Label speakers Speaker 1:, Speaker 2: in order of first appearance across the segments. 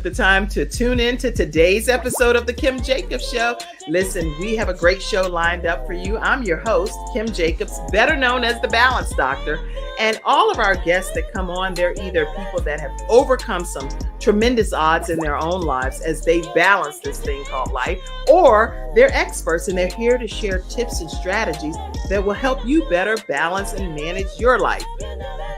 Speaker 1: the time to tune in to today's episode of The Kim Jacobs Show. Listen, we have a great show lined up for you. I'm your host, Kim Jacobs, better known as the Balance Doctor. And all of our guests that come on, they're either people that have overcome some tremendous odds in their own lives as they balance this thing called life, or they're experts and they're here to share tips and strategies that will help you better balance and manage your life.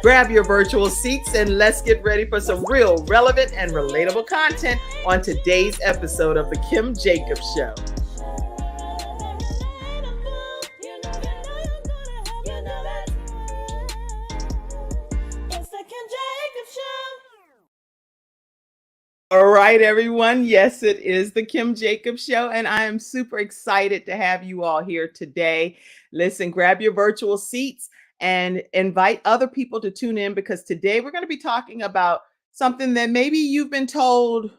Speaker 1: Grab your virtual seats and let's get ready for some real relevant and relatable content on today's episode of The Kim Jacobs Show. All right, everyone. Yes, it is the Kim Jacobs Show, and I am super excited to have you all here today. Listen, grab your virtual seats and invite other people to tune in, because today we're going to be talking about something that maybe you've been told.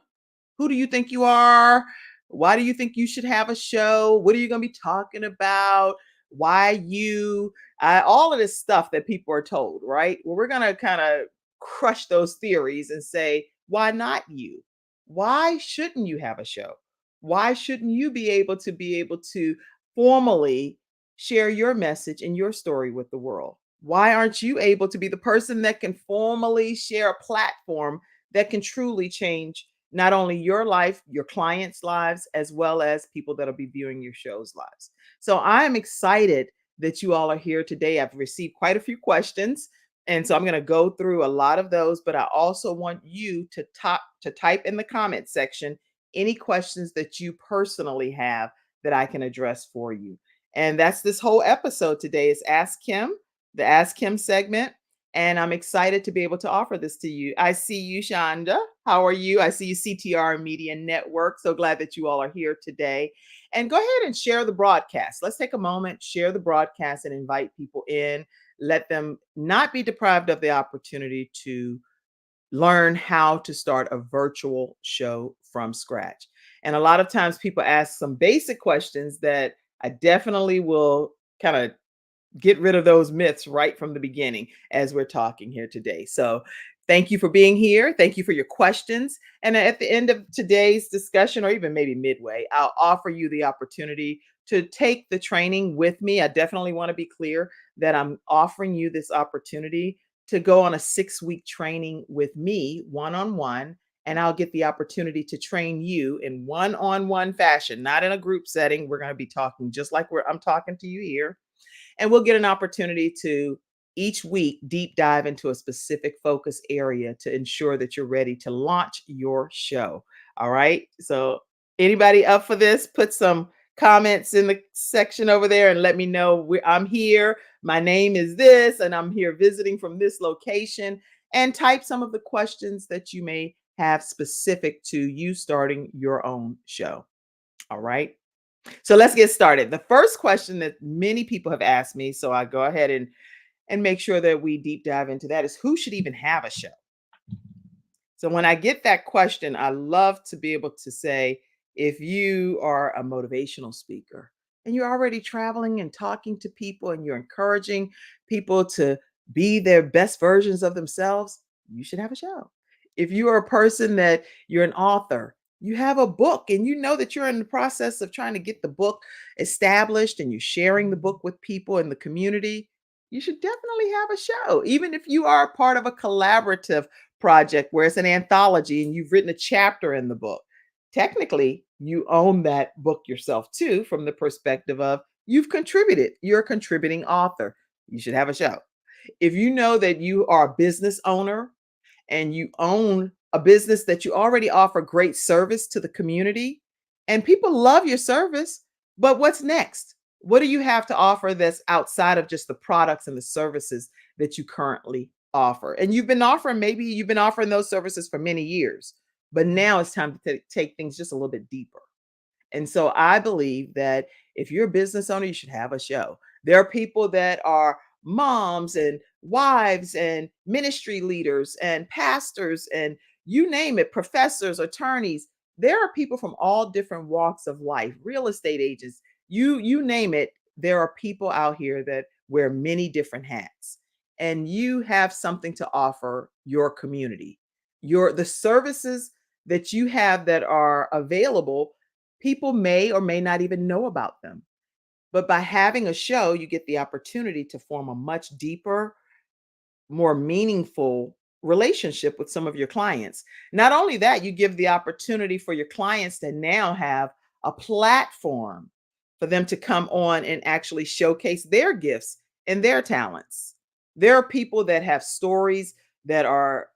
Speaker 1: Who do you think you are? Why do you think you should have a show? What are you going to be talking about? Why you? All of this stuff that people are told, right? Well, we're going to kind of crush those theories and say, why not you? Why shouldn't you have a show? Why shouldn't you be able to formally share your message and your story with the world? Why aren't you able to be the person that can formally share a platform that can truly change not only your life, your clients' lives, as well as people that'll be viewing your show's lives? So I'm excited that you all are here today. I've received quite a few questions, and so I'm going to go through a lot of those, but I also want you to type in the comment section any questions that you personally have that I can address for you. And that's this whole episode today is Ask Kim, the Ask Kim segment. And I'm excited to be able to offer this to you. I see you, Shonda. How are you? I see you, CTR Media Network. So glad that you all are here today. And go ahead and share the broadcast. Let's take a moment, share the broadcast, and invite people in. Let them not be deprived of the opportunity to learn how to start a virtual show from scratch. And a lot of times people ask some basic questions that I definitely will kind of get rid of those myths right from the beginning as we're talking here today. So thank you for being here. Thank you for your questions. And at the end of today's discussion, or even maybe midway, I'll offer you the opportunity to take the training with me. I definitely want to be clear that I'm offering you this opportunity to go on a 6-week training with me one-on-one, and I'll get the opportunity to train you in one-on-one fashion, not in a group setting. We're going to be talking just like I'm talking to you here. And we'll get an opportunity to each week deep dive into a specific focus area to ensure that you're ready to launch your show. All right. So anybody up for this? Put some comments in the section over there and let me know I'm here. My name is this, and I'm here visiting from this location. And type some of the questions that you may have specific to you starting your own show. All right. So let's get started. The first question that many people have asked me, so I go ahead and make sure that we deep dive into that, is who should even have a show? So when I get that question, I love to be able to say, if you are a motivational speaker and you're already traveling and talking to people and you're encouraging people to be their best versions of themselves, you should have a show. If you are a person that you're an author, you have a book and you know that you're in the process of trying to get the book established and you're sharing the book with people in the community, you should definitely have a show. Even if you are a part of a collaborative project where it's an anthology and you've written a chapter in the book, technically you own that book yourself too, from the perspective of you've contributed. You're a contributing author. You should have a show. If you know that you are a business owner and you own a business that you already offer great service to the community and people love your service, but what's next? What do you have to offer that's outside of just the products and the services that you currently offer? And maybe you've been offering those services for many years, but now it's time to take things just a little bit deeper. And so I believe that if you're a business owner, you should have a show. There are people that are moms and wives and ministry leaders and pastors and you name it, professors, attorneys. There are people from all different walks of life, real estate agents, you name it. There are people out here that wear many different hats, and you have something to offer your community. The services that you have that are available, people may or may not even know about them. But by having a show, you get the opportunity to form a much deeper, more meaningful relationship with some of your clients. Not only that, you give the opportunity for your clients to now have a platform for them to come on and actually showcase their gifts and their talents. There are people that have stories that are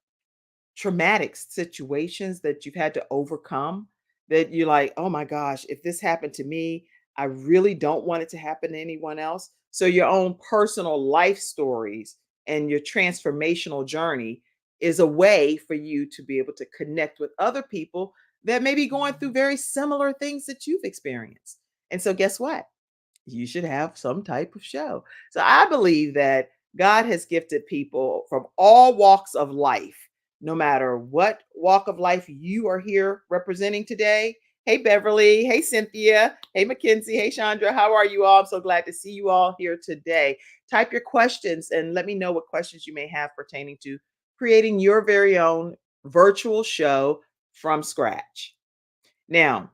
Speaker 1: traumatic situations that you've had to overcome, that you're like, oh my gosh, if this happened to me, I really don't want it to happen to anyone else. So, your own personal life stories and your transformational journey is a way for you to be able to connect with other people that may be going through very similar things that you've experienced. And so, guess what? You should have some type of show. So I believe that God has gifted people from all walks of life, no matter what walk of life you are here representing today. Hey, Beverly. Hey, Cynthia. Hey, Mackenzie. Hey, Chandra. How are you all? I'm so glad to see you all here today. Type your questions and let me know what questions you may have pertaining to creating your very own virtual show from scratch. Now,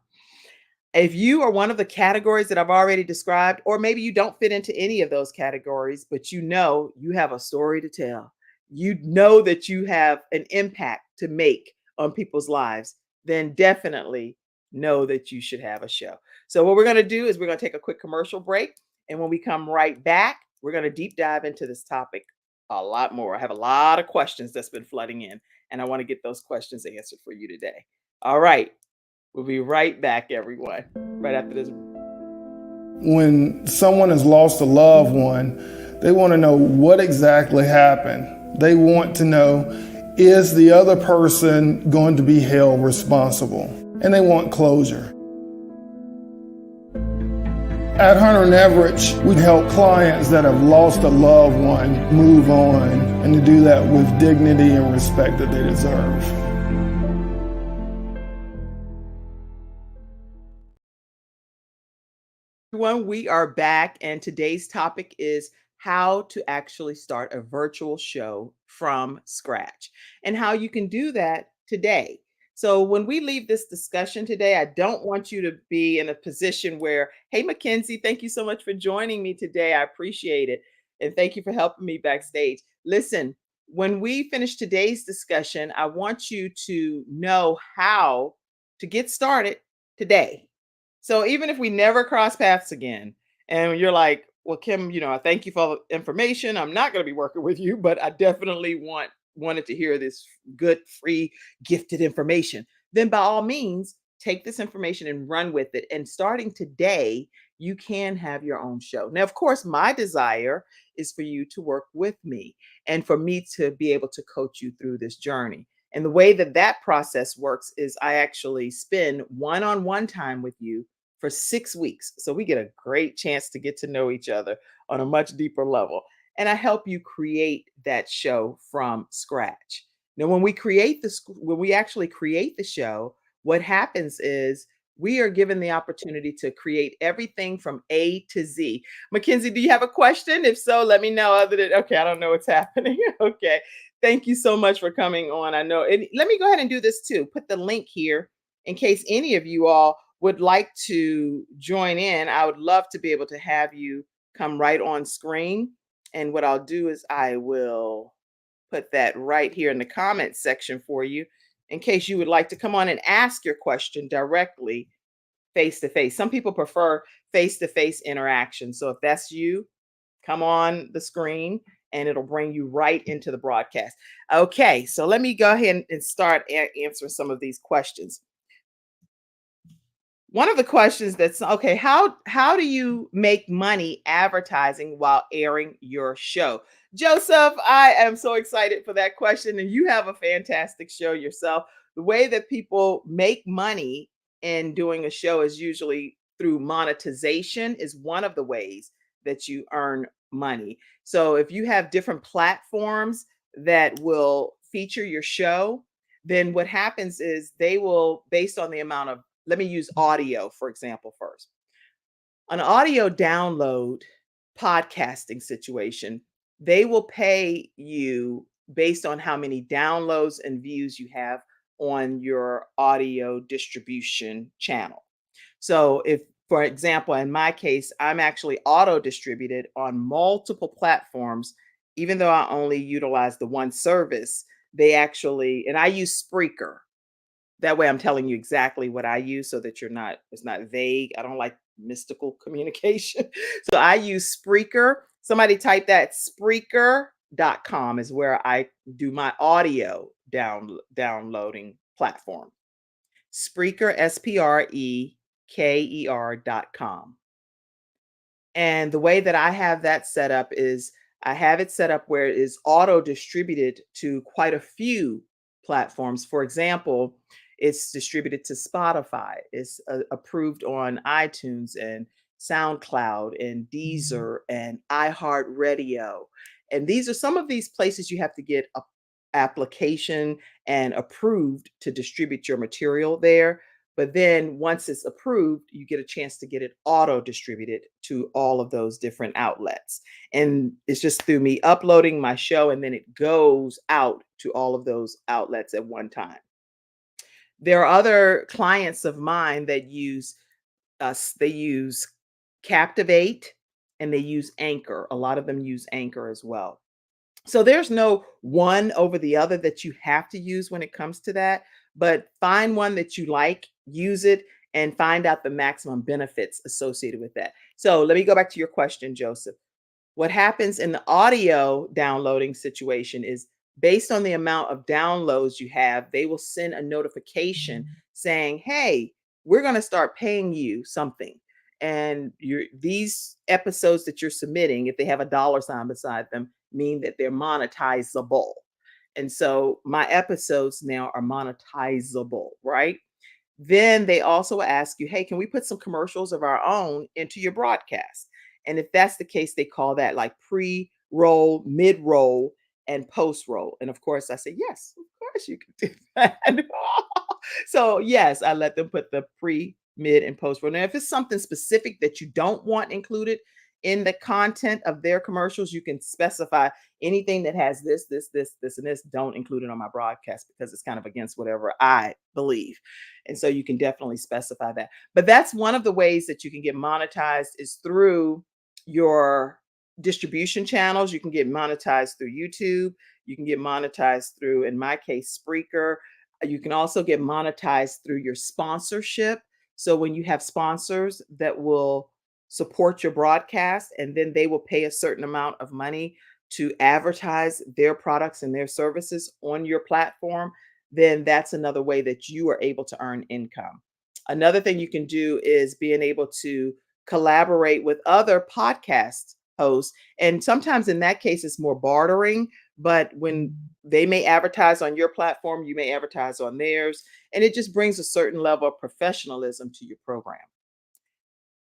Speaker 1: if you are one of the categories that I've already described, or maybe you don't fit into any of those categories, but you know you have a story to tell, you know that you have an impact to make on people's lives, then definitely know that you should have a show. So, what we're going to do is we're going to take a quick commercial break. And when we come right back, we're going to deep dive into this topic a lot more. I have a lot of questions that's been flooding in, and I want to get those questions answered for you today. All right. We'll be right back, everyone, right after this.
Speaker 2: When someone has lost a loved one, they want to know what exactly happened. They want to know, is the other person going to be held responsible? And they want closure. At Hunter and Everett, we help clients that have lost a loved one move on, and to do that with dignity and respect that they deserve.
Speaker 1: Everyone, we are back, and today's topic is how to actually start a virtual show from scratch and how you can do that today. So, when we leave this discussion today, I don't want you to be in a position where, hey, Mackenzie, thank you so much for joining me today. I appreciate it. And thank you for helping me backstage. Listen, when we finish today's discussion, I want you to know how to get started today. So even if we never cross paths again, and you're like, well, Kim, I thank you for the information. I'm not going to be working with you, but I definitely wanted to hear this good, free, gifted information. Then by all means, take this information and run with it. And starting today, you can have your own show. Now, of course, my desire is for you to work with me and for me to be able to coach you through this journey. And the way that that process works is I actually spend one-on-one time with you for 6 weeks. So we get a great chance to get to know each other on a much deeper level. And I help you create that show from scratch. Now, when we actually create the show, what happens is we are given the opportunity to create everything from A to Z. Mackenzie, do you have a question? If so, let me know. Other than, okay, I don't know what's happening. Okay. Thank you so much for coming on. I know. And let me go ahead and do this too. Put the link here in case any of you all would like to join in. I would love to be able to have you come right on screen. And what I'll do is I will put that right here in the comments section for you in case you would like to come on and ask your question directly face to face. Some people prefer face to face interaction. So if that's you, come on the screen and it'll bring you right into the broadcast. Okay, so let me go ahead and start answering some of these questions. One of the questions that's okay, how do you make money advertising while airing your show? Joseph, I am so excited for that question, and you have a fantastic show yourself. The way that people make money in doing a show is usually through monetization is one of the ways that you earn money. So if you have different platforms that will feature your show, then what happens is they will, based on the amount of, let me use audio, for example, first. An audio download podcasting situation, they will pay you based on how many downloads and views you have on your audio distribution channel. So if, for example, in my case, I'm actually auto distributed on multiple platforms, even though I only utilize the one service, they actually, and I use Spreaker. That way I'm telling you exactly what I use so that it's not vague. I don't like mystical communication. So I use Spreaker. Somebody type that. Spreaker.com is where I do my audio downloading platform. Spreaker, SPREKER.com. And the way that I have that set up is I have it set up where it is auto distributed to quite a few platforms. For example, it's distributed to Spotify, it's approved on iTunes and SoundCloud and Deezer and iHeartRadio. And these are some of these places you have to get a application and approved to distribute your material there. But then once it's approved, you get a chance to get it auto distributed to all of those different outlets. And it's just through me uploading my show, and then it goes out to all of those outlets at one time. There are other clients of mine that use us, they use Captivate and they use Anchor. A lot of them use Anchor as well. So there's no one over the other that you have to use when it comes to that, but find one that you like, use it, and find out the maximum benefits associated with that. So let me go back to your question, Joseph. What happens in the audio downloading situation is based on the amount of downloads you have, they will send a notification saying, hey, we're going to start paying you something. And these episodes that you're submitting, if they have a dollar sign beside them, mean that they're monetizable. And so my episodes now are monetizable, right? Then they also ask you, hey, can we put some commercials of our own into your broadcast? And if that's the case, they call that like pre-roll, mid-roll, and post-roll. And of course, I say, yes, of course you can do that. So yes, I let them put the pre, mid, and post-roll. Now, if it's something specific that you don't want included in the content of their commercials, you can specify anything that has this, and this, don't include it on my broadcast because it's kind of against whatever I believe. And so you can definitely specify that. But that's one of the ways that you can get monetized is through your distribution channels. You can get monetized through YouTube. You can get monetized through, in my case, Spreaker. You can also get monetized through your sponsorship. So when you have sponsors that will support your broadcast, and then they will pay a certain amount of money to advertise their products and their services on your platform, then that's another way that you are able to earn income. Another thing you can do is being able to collaborate with other podcast hosts. And sometimes in that case, it's more bartering, but when they may advertise on your platform, you may advertise on theirs. And it just brings a certain level of professionalism to your program.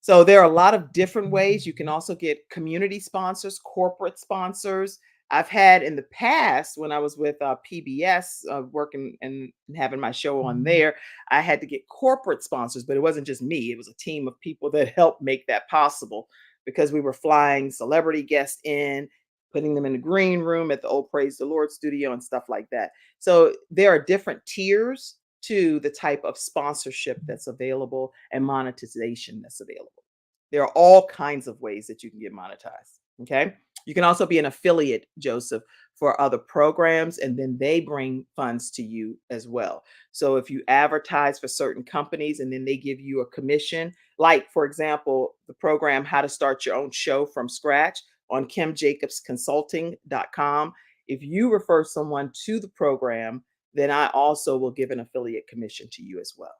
Speaker 1: So there are a lot of different ways. You can also get community sponsors, corporate sponsors. I've had in the past when I was with PBS, working and having my show on there, I had to get corporate sponsors, but it wasn't just me. It was a team of people that helped make that possible because we were flying celebrity guests in, putting them in the green room at the old Praise the Lord studio and stuff like that. So there are different tiers to the type of sponsorship that's available and monetization that's available. There are all kinds of ways that you can get monetized. Okay. You can also be an affiliate, Joseph, for other programs, and then they bring funds to you as well. So if you advertise for certain companies and then they give you a commission, like, for example, the program How to Start Your Own Show from Scratch on kimjacobsconsulting.com. If you refer someone to the program, then I also will give an affiliate commission to you as well.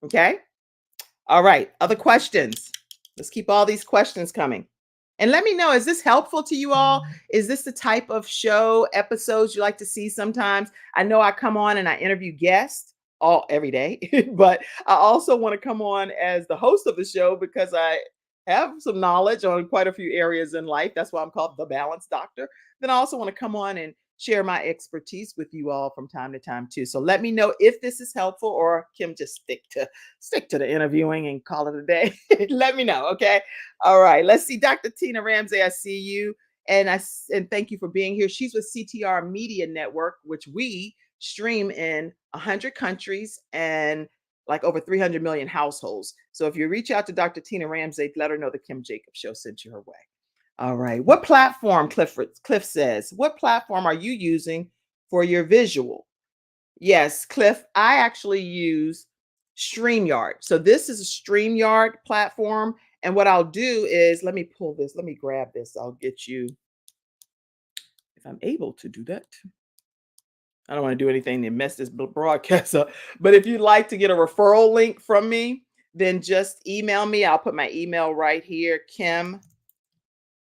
Speaker 1: Okay. All right. Other questions? Let's keep all these questions coming. And let me know, is this helpful to you all? Is this the type of show episodes you like to see sometimes? I know I come on and I interview guests every day, but I also want to come on as the host of the show because I have some knowledge on quite a few areas in life. That's why I'm called the Balance Doctor. Then I also want to come on and share my expertise with you all from time to time too. So let me know if this is helpful, or Kim, just stick to the interviewing and call it a day. Let me know. Okay. All right. Let's see. Dr. Tina Ramsey, I see you. And thank you for being here. She's with CTR Media Network, which we stream in 100 countries and like over 300 million households. So if you reach out to Dr. Tina Ramsey, let her know the Kim Jacobs Show sent you her way. All right. What platform, Cliff says, what platform are you using for your visual? Yes, Cliff, I actually use StreamYard. So this is a StreamYard platform. And what I'll do is, let me pull this, let me grab this. I'll get you, if I'm able to do that. I don't want to do anything to mess this broadcast up. But if you'd like to get a referral link from me, then just email me. I'll put my email right here, Kim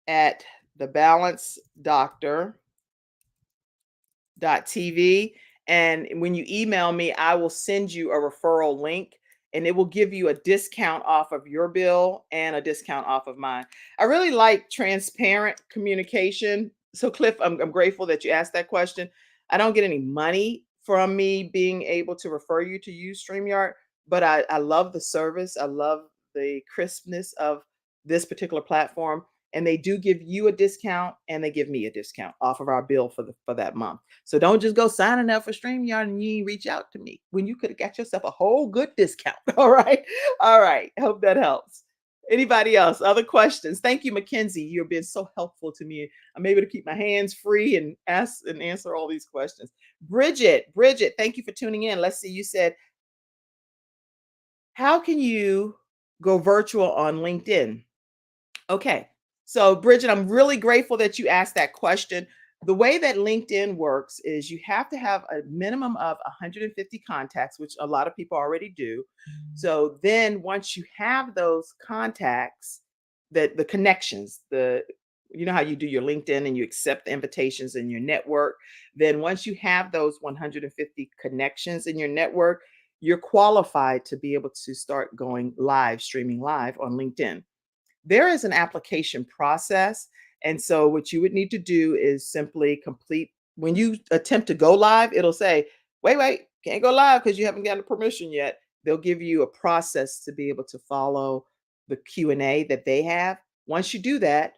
Speaker 1: at thebalancedoctor.tv. And when you email me, I will send you a referral link and it will give you a discount off of your bill and a discount off of mine. I really like transparent communication. So, Cliff, I'm grateful that you asked that question. I don't get any money from me being able to refer you to use StreamYard, but I love the service. I love the crispness of this particular platform. And they do give you a discount and they give me a discount off of our bill for that month. So don't just go signing up for StreamYard and you reach out to me when you could have got yourself a whole good discount. All right. All right. Hope that helps. Anybody else? Other questions? Thank you, Mackenzie. You've been so helpful to me. I'm able to keep my hands free and ask and answer all these questions. Bridget, thank you for tuning in. Let's see. You said, how can you go virtual on LinkedIn? Okay. So, Bridget, I'm really grateful that you asked that question. The way that LinkedIn works is you have to have a minimum of 150 contacts, which a lot of people already do. So then once you have those contacts, the connections, you know how you do your LinkedIn and you accept the invitations in your network, then once you have those 150 connections in your network, you're qualified to be able to start going live, streaming live on LinkedIn. There is an application process. And so what you would need to do is simply complete, when you attempt to go live, it'll say, wait, can't go live because you haven't gotten permission yet. They'll give you a process to be able to follow the Q&A that they have. Once you do that,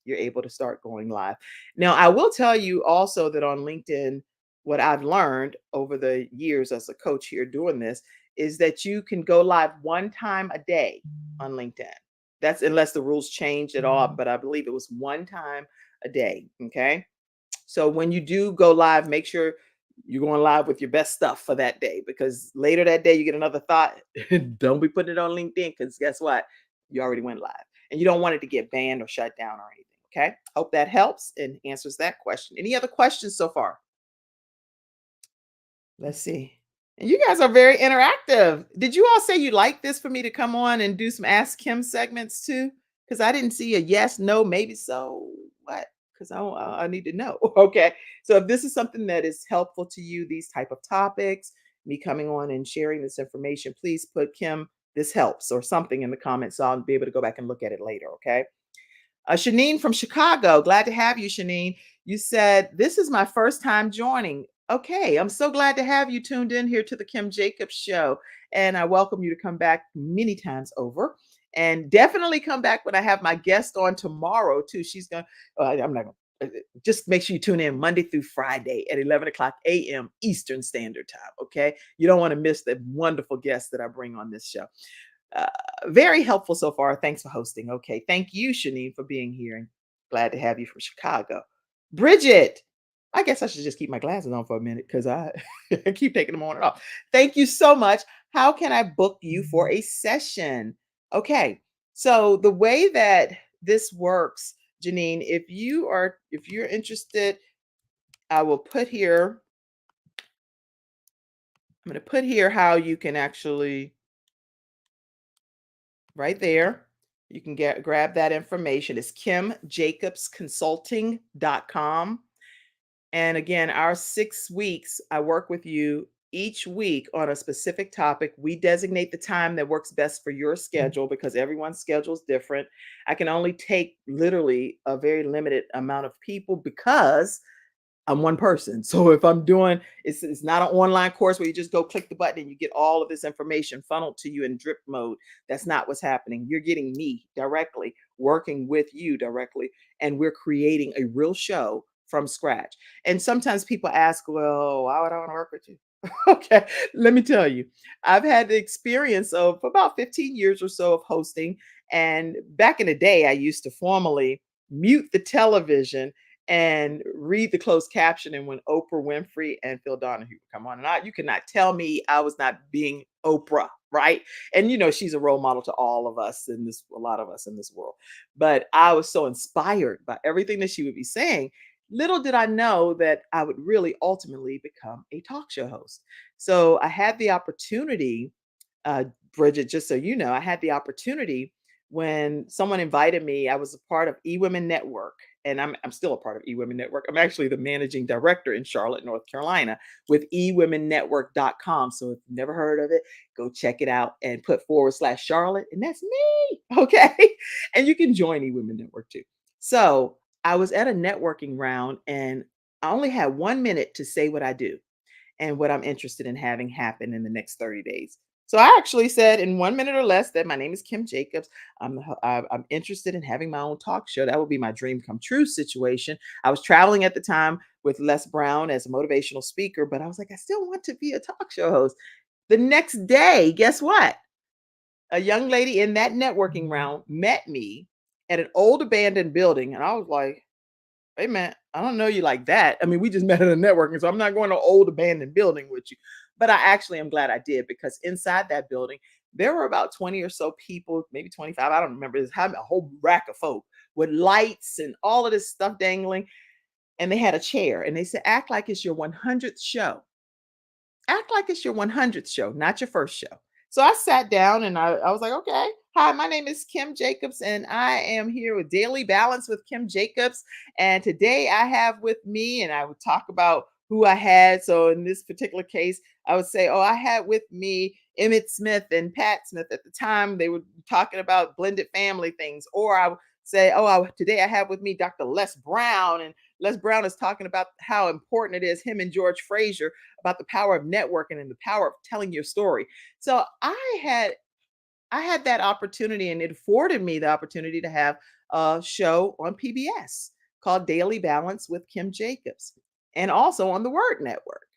Speaker 1: you're able to start going live. Now, I will tell you also that on LinkedIn, what I've learned over the years as a coach here doing this is that you can go live one time a day on LinkedIn. That's unless the rules changed at all, but I believe it was one time a day. Okay. So when you do go live, make sure you're going live with your best stuff for that day because later that day you get another thought. Don't be putting it on LinkedIn because guess what? You already went live and you don't want it to get banned or shut down or anything. Okay. Hope that helps and answers that question. Any other questions so far? Let's see. And you guys are very interactive. Did you all say you'd like this for me to come on and do some Ask Kim segments too? Because I didn't see a yes, no, maybe so. What? Because I need to know. Okay. So if this is something that is helpful to you, these type of topics, me coming on and sharing this information, please put Kim, this helps or something in the comments so I'll be able to go back and look at it later. Okay. Shanine from Chicago, glad to have you, Shanine. You said, this is my first time joining. Okay, I'm so glad to have you tuned in here to the Kim Jacobs Show. And I welcome you to come back many times over. And definitely come back when I have my guest on tomorrow, too. She's going to, I'm not going to, just make sure you tune in Monday through Friday at 11 o'clock a.m. Eastern Standard Time. Okay. You don't want to miss the wonderful guests that I bring on this show. Uh, Very helpful so far. Thanks for hosting. Okay. Thank you, Shanine, for being here. And glad to have you from Chicago. Bridget, I guess I should just keep my glasses on for a minute because I keep taking them on and off. Thank you so much. How can I book you for a session? Okay. So the way that this works, Janine, if you're interested, I will put here, I'm going to put here how you can actually right there. You can grab that information. It's kimjacobsconsulting.com. And again, our 6 weeks, I work with you each week on a specific topic. We designate the time that works best for your schedule because everyone's schedule is different. I can only take literally a very limited amount of people because I'm one person. So if I'm doing, it's not an online course where you just go click the button and you get all of this information funneled to you in drip mode. That's not what's happening. You're getting me directly, working with you directly, and we're creating a real show from scratch. And sometimes people ask, well, why would I want to work with you? Okay, let me tell you, I've had the experience of about 15 years or so of hosting. And back in the day, I used to formally mute the television and read the closed captioning when Oprah Winfrey and Phil Donahue would come on. And you cannot tell me I was not being Oprah, right? And she's a role model to all of us in this, a lot of us in this world. But I was so inspired by everything that she would be saying. Little did I know that I would really ultimately become a talk show host. So I had the opportunity, uh, Bridget, just so you know, I had the opportunity when someone invited me. I was a part of eWomen Network, and I'm still a part of eWomen Network. I'm actually the managing director in Charlotte, North Carolina, with ewomennetwork.com. So if you've never heard of it, go check it out and put /Charlotte, and that's me. Okay. And you can join eWomen Network too. So I was at a networking round, and I only had 1 minute to say what I do and what I'm interested in having happen in the next 30 days. So I actually said in 1 minute or less that my name is Kim Jacobs. I'm interested in having my own talk show. That would be my dream come true situation. I was traveling at the time with Les Brown as a motivational speaker, but I was like, I still want to be a talk show host. The next day, guess what? A young lady in that networking round met me at an old abandoned building. And I was like, hey man, I don't know you like that. I mean, we just met at a networking, so I'm not going to old abandoned building with you. But I actually am glad I did, because inside that building, there were about 20 or so people, maybe 25. I don't remember. There's a whole rack of folk with lights and all of this stuff dangling. And they had a chair, and they said, act like it's your 100th show. Act like it's your 100th show, not your first show. So I sat down and I was like, okay, hi, my name is Kim Jacobs, and I am here with Daily Balance with Kim Jacobs. And today I have with me, and I would talk about who I had. So in this particular case, I would say, oh, I had with me Emmett Smith and Pat Smith. At the time, they were talking about blended family things. Or I would say, oh, today I have with me Dr. Les Brown. And Les Brown is talking about how important it is, him and George Frazier, about the power of networking and the power of telling your story. So I had that opportunity, and it afforded me the opportunity to have a show on PBS called Daily Balance with Kim Jacobs, and also on the Word Network.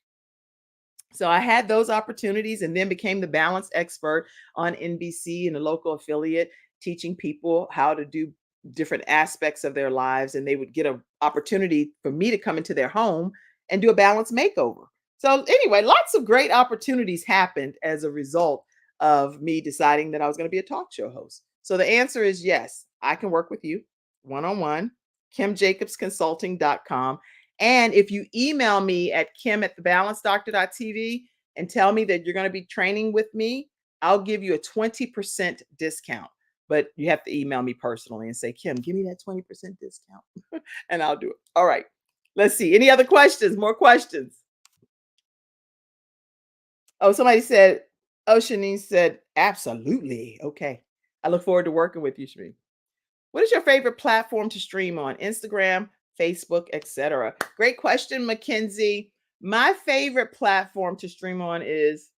Speaker 1: So I had those opportunities, and then became the balance expert on NBC and a local affiliate, teaching people how to do different aspects of their lives. And they would get an opportunity for me to come into their home and do a balance makeover. So anyway, lots of great opportunities happened as a result of me deciding that I was going to be a talk show host. So the answer is yes, I can work with you one on one, kimjacobsconsulting.com. And if you email me at kim@thebalancedoctor.tv and tell me that you're going to be training with me, I'll give you a 20% discount. But you have to email me personally and say, Kim, give me that 20% discount and I'll do it. All right. Let's see. Any other questions? More questions? Oh, somebody said, oh, Shanice said, absolutely. Okay. I look forward to working with you, Shanice. What is your favorite platform to stream on? Instagram, Facebook, etc. Great question, Mackenzie. My favorite platform to stream on is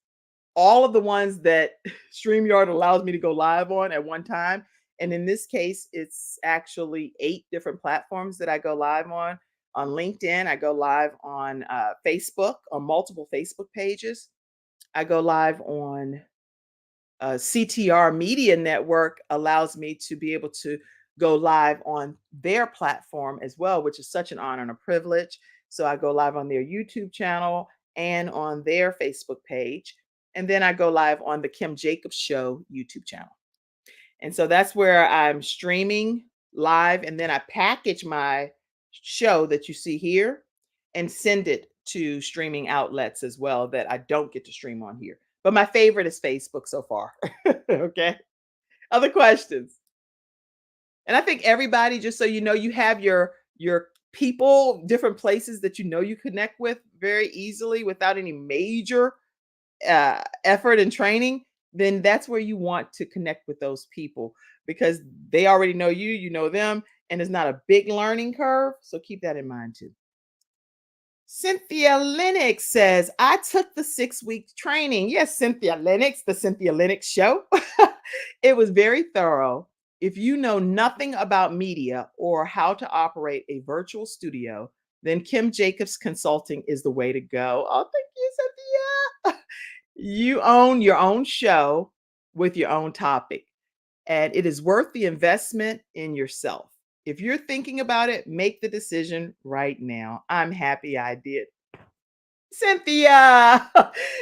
Speaker 1: all of the ones that StreamYard allows me to go live on at one time. And in this case, it's actually 8 different platforms that I go live on. On LinkedIn, I go live on Facebook, on multiple Facebook pages. I go live on CTR Media Network, allows me to be able to go live on their platform as well, which is such an honor and a privilege. So I go live on their YouTube channel and on their Facebook page. And then I go live on the Kim Jacobs Show YouTube channel. And so that's where I'm streaming live. And then I package my show that you see here and send it to streaming outlets as well that I don't get to stream on here. But my favorite is Facebook so far. Okay. Other questions? And I think everybody, just so you know, you have your people, different places that you connect with very easily without any major effort and training. Then that's where you want to connect with those people, because they already know you, you know them, and it's not a big learning curve. So keep that in mind too. Cynthia Lennox says, I took the 6-week training. Yes, Cynthia Lennox, the Cynthia Lennox Show. It was very thorough. If you know nothing about media or how to operate a virtual studio, then Kim Jacobs Consulting is the way to go. Oh, thank you, Cynthia. You own your own show with your own topic, and it is worth the investment in yourself. If you're thinking about it, make the decision right now. I'm happy I did. Cynthia.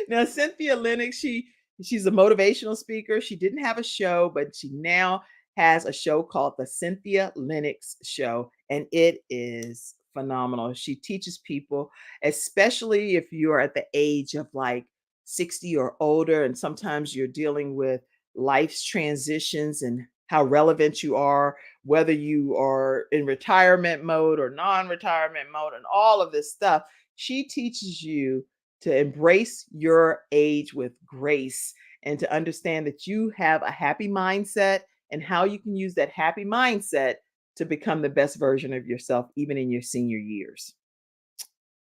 Speaker 1: Now, Cynthia Lennox, she's a motivational speaker. She didn't have a show, but she now has a show called The Cynthia Lennox Show, and it is phenomenal. She teaches people, especially if you're at the age of like 60 or older, and sometimes you're dealing with life's transitions and how relevant you are, whether you are in retirement mode or non-retirement mode, and all of this stuff. She teaches you to embrace your age with grace and to understand that you have a happy mindset and how you can use that happy mindset to become the best version of yourself, even in your senior years.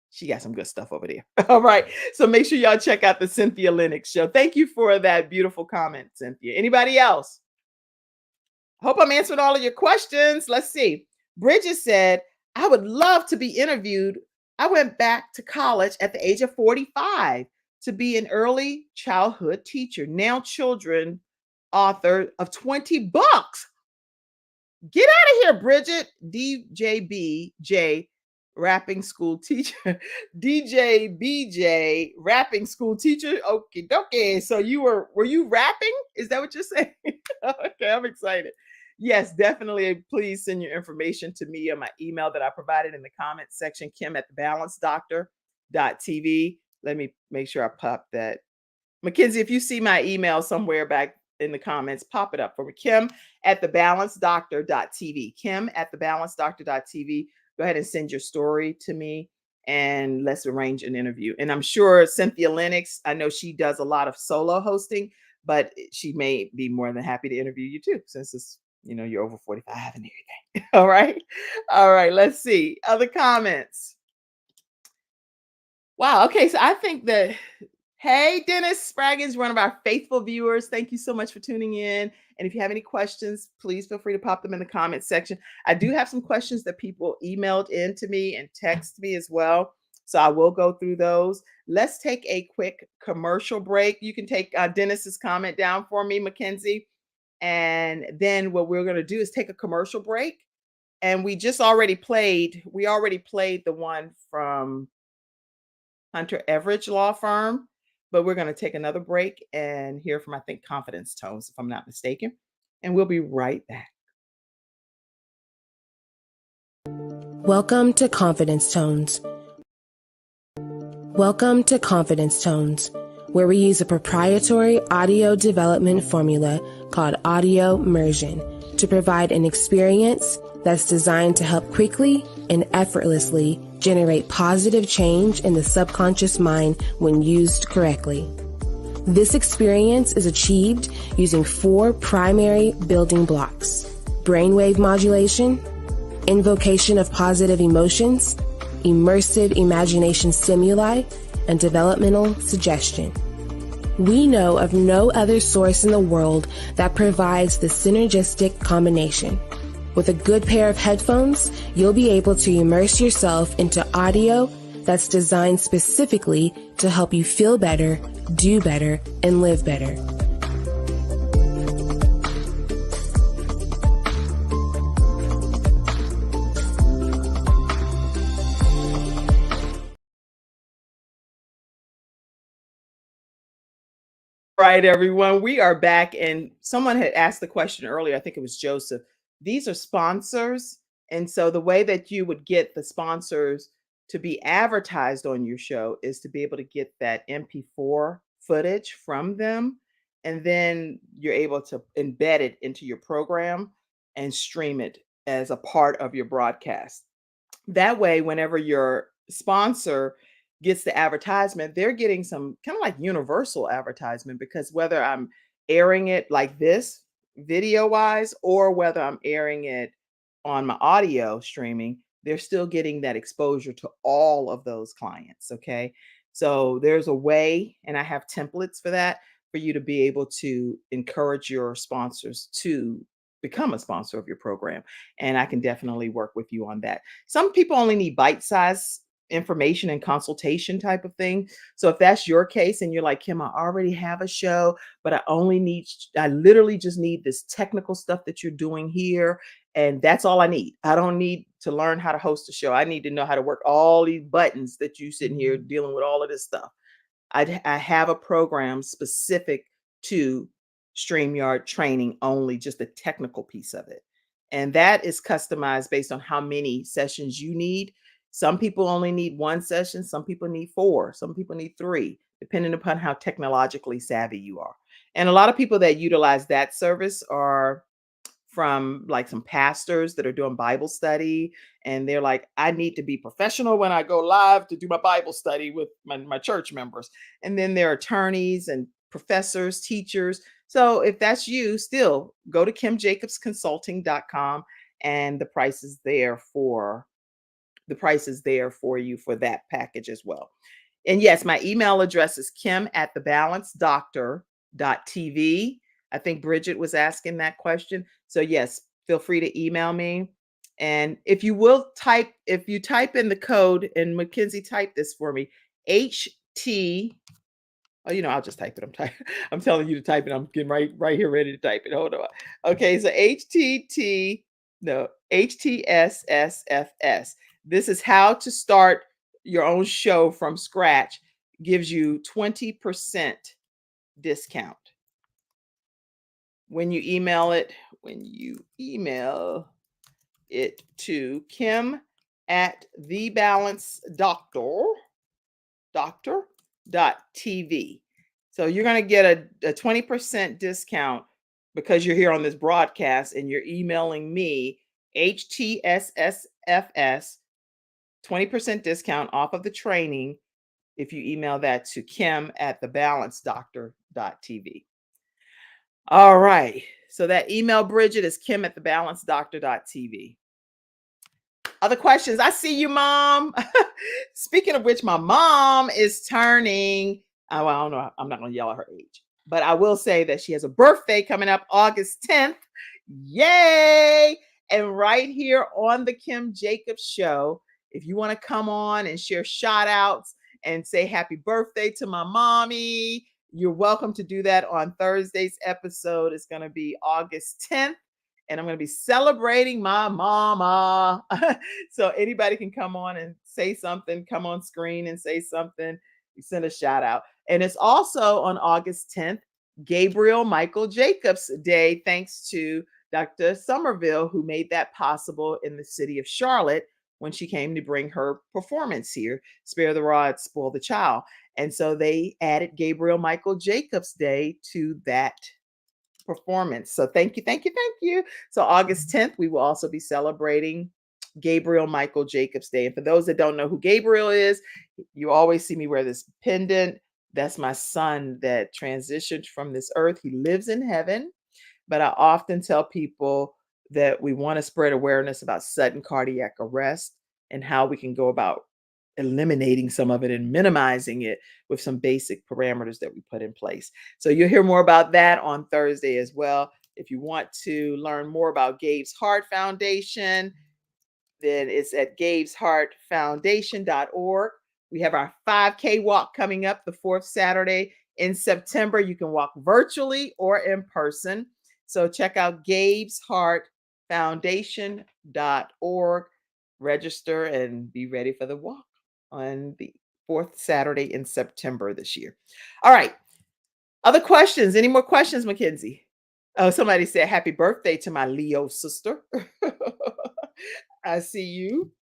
Speaker 1: She got some good stuff over there. All right. So make sure y'all check out the Cynthia Lennox Show. Thank you for that beautiful comment, Cynthia. Anybody else? Hope I'm answering all of your questions. Let's see. Bridget said, I would love to be interviewed. I went back to college at the age of 45 to be an early childhood teacher, now children author of 20 books. Get out of here, Bridget. DJBJ rapping school teacher. DJBJ rapping school teacher. Okay, okay. So were you rapping? Is that what you're saying? Okay, I'm excited. Yes, definitely. Please send your information to me on my email that I provided in the comments section, kim@thebalancedoctor.tv. Let me make sure I pop that. Mackenzie, if you see my email somewhere back in the comments, pop it up for me. Kim@thebalancedoctor.tv. Kim@thebalancedoctor.tv. Go ahead and send your story to me and let's arrange an interview. And I'm sure Cynthia Lennox, I know she does a lot of solo hosting, but she may be more than happy to interview you too, since it's, you're over 45 and everything. All right. All right. Let's see. Other comments. Wow. Okay. So I think that, hey, Dennis Spraggins, one of our faithful viewers. Thank you so much for tuning in. And if you have any questions, please feel free to pop them in the comment section. I do have some questions that people emailed in to me and text me as well. So I will go through those. Let's take a quick commercial break. You can take Dennis's comment down for me, Mackenzie. And then what we're going to do is take a commercial break. And we already played the one from Hunter Everidge Law Firm, but we're going to take another break and hear from, I think, Confidence Tones, if I'm not mistaken. And we'll be right back.
Speaker 3: Welcome to Confidence Tones. Welcome to Confidence Tones, where we use a proprietary audio development formula called audio immersion to provide an experience that's designed to help quickly and effortlessly generate positive change in the subconscious mind when used correctly. This experience is achieved using 4 primary building blocks: brainwave modulation, invocation of positive emotions, immersive imagination stimuli, and developmental suggestion. We know of no other source in the world that provides the synergistic combination. With a good pair of headphones, you'll be able to immerse yourself into audio that's designed specifically to help you feel better, do better, and live better.
Speaker 1: Right, everyone. We are back, and someone had asked the question earlier. I think it was Joseph. These are sponsors, and so the way that you would get the sponsors to be advertised on your show is to be able to get that MP4 footage from them, and then you're able to embed it into your program and stream it as a part of your broadcast. That way, whenever your sponsor gets the advertisement, they're getting some kind of like universal advertisement, because whether I'm airing it like this video wise or whether I'm airing it on my audio streaming, they're still getting that exposure to all of those clients. Okay. So there's a way, and I have templates for that, for you to be able to encourage your sponsors to become a sponsor of your program. And I can definitely work with you on that. Some people only need bite-sized information and consultation type of thing. So if that's your case and you're like, Kim, I already have a show, but I literally just need this technical stuff that you're doing here. And that's all I need. I don't need to learn how to host a show. I need to know how to work all these buttons that you sitting here dealing with all of this stuff. I have a program specific to StreamYard training only, just the technical piece of it. And that is customized based on how many sessions you need. Some people only need one session, some people need 4, some people need 3, depending upon how technologically savvy you are. And a lot of people that utilize that service are from like some pastors that are doing Bible study. And they're like, I need to be professional when I go live to do my Bible study with my church members. And then there are attorneys and professors, teachers. So if that's you, still go to kimjacobsconsulting.com, and the price is there for you for that package as well. And yes, my email address is kim@thebalancedoctor.tv. I think Bridget was asking that question. So yes, feel free to email me. And if you type in the code, and Mackenzie, type this for me, HT. Oh, I'll just type it. I'm telling you to type it. I'm getting right here ready to type it. Hold on. Okay, so HTSSFS. This is how to start your own show from scratch. Gives you 20% discount when you email it to kim@thebalancedoctor.tv. So you're going to get a 20% discount because you're here on this broadcast and you're emailing me, HTSSFS, 20% discount off of the training if you email that to kim@thebalancedoctor.tv. All right. So that email, Bridget, is kim@thebalancedoctor.tv. Other questions? I see you, Mom. Speaking of which, my mom is turning, well, I don't know, I'm not going to yell at her age, but I will say that she has a birthday coming up August 10th. Yay! And right here on the Kim Jacobs Show, if you want to come on and share shout outs and say happy birthday to my mommy, you're welcome to do that on Thursday's episode. It's going to be August 10th. And I'm going to be celebrating my mama. So anybody can come on and say something, come on screen and say something. You send a shout out. And it's also on August 10th, Gabriel Michael Jacobs Day, thanks to Dr. Somerville, who made that possible in the city of Charlotte when she came to bring her performance here, Spare the Rod, Spoil the Child. And so they added Gabriel Michael Jacobs Day to that performance. So thank you. So August 10th, we will also be celebrating Gabriel Michael Jacobs Day. And for those that don't know who Gabriel is, you always see me wear this pendant. That's my son that transitioned from this earth. He lives in heaven. But I often tell people that we want to spread awareness about sudden cardiac arrest and how we can go about eliminating some of it and minimizing it with some basic parameters that we put in place. So you'll hear more about that on Thursday as well. If you want to learn more about Gabe's Heart Foundation, then it's at gabesheartfoundation.org. We have our 5K walk coming up the 4th Saturday in September. You can walk virtually or in person. So check out gabesheartfoundation.org, register, and be ready for the walk on the 4th Saturday in September this year. All right. Other questions? Any more questions, Mackenzie? Oh, somebody said happy birthday to my Leo sister. I see you.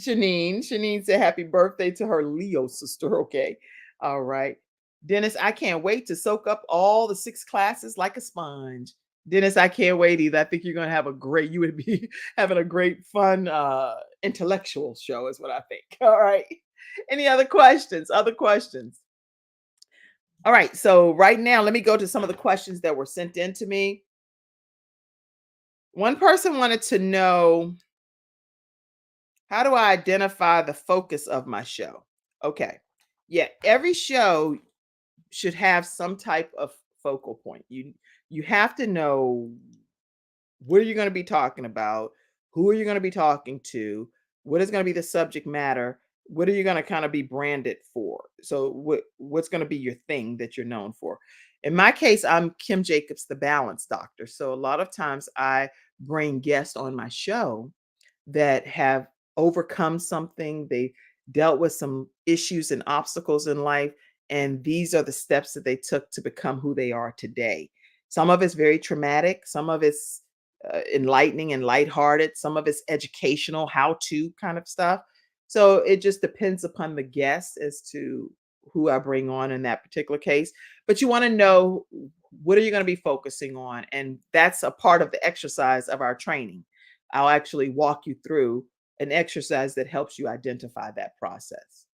Speaker 1: Shanine said happy birthday to her Leo sister. Okay. All right. Dennis, I can't wait to soak up all the 6 classes like a sponge. Dennis, I can't wait either. I think you're going to have you would be having a great, fun, intellectual show is what I think. All right. Any other questions? Other questions? All right. So right now, let me go to some of the questions that were sent in to me. One person wanted to know, how do I identify the focus of my show? Okay. Yeah. Every show should have some type of focal point. You have to know What are you going to be talking about? Who are you going to be talking to? What is going to be the subject matter? What are you going to kind of be branded for? So what's going to be your thing that you're known for? In my case, I'm Kim Jacobs, the balance doctor. So a lot of times I bring guests on my show that have overcome something. They dealt with some issues and obstacles in life. And these are the steps that they took to become who they are today. Some of it's very traumatic, some of it's enlightening and lighthearted, some of it's educational, how to kind of stuff. So it just depends upon the guest as to who I bring on in that particular case. But you want to know, what are you going to be focusing on? And that's a part of the exercise of our training. I'll actually walk you through an exercise that helps you identify that process.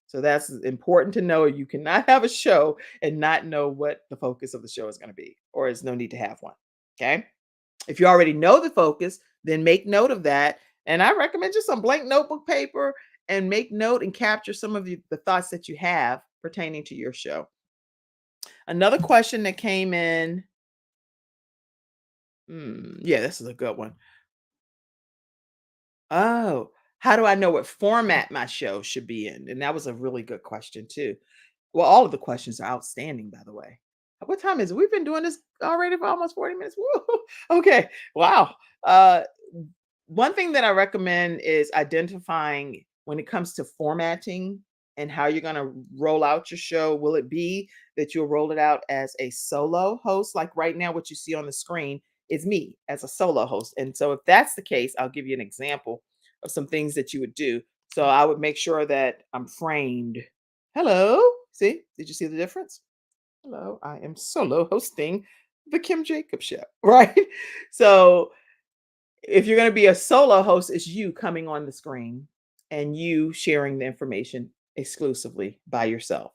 Speaker 1: So that's important to know. You cannot have a show and not know what the focus of the show is going to be, or there's no need to have one. Okay. If you already know the focus, then make note of that. And I recommend just some blank notebook paper and make note and capture some of the thoughts that you have pertaining to your show. Another question that came in. Yeah, this is a good one. Oh, how do I know what format my show should be in? And that was a really good question too. Well, all of the questions are outstanding, by the way. What time is it? We've been doing this already for almost 40 minutes. Woo! Okay. Wow. One thing that I recommend is identifying when it comes to formatting and how you're going to roll out your show. Will it be that you'll roll it out as a solo host? Like right now, what you see on the screen is me as a solo host. And so if that's the case, I'll give you an example of some things that you would do. So I would make sure that I'm framed. Hello. See, did you see the difference? Hello, I am solo hosting the Kim Jacobs Show, right? So if you're going to be a solo host, it's you coming on the screen and you sharing the information exclusively by yourself.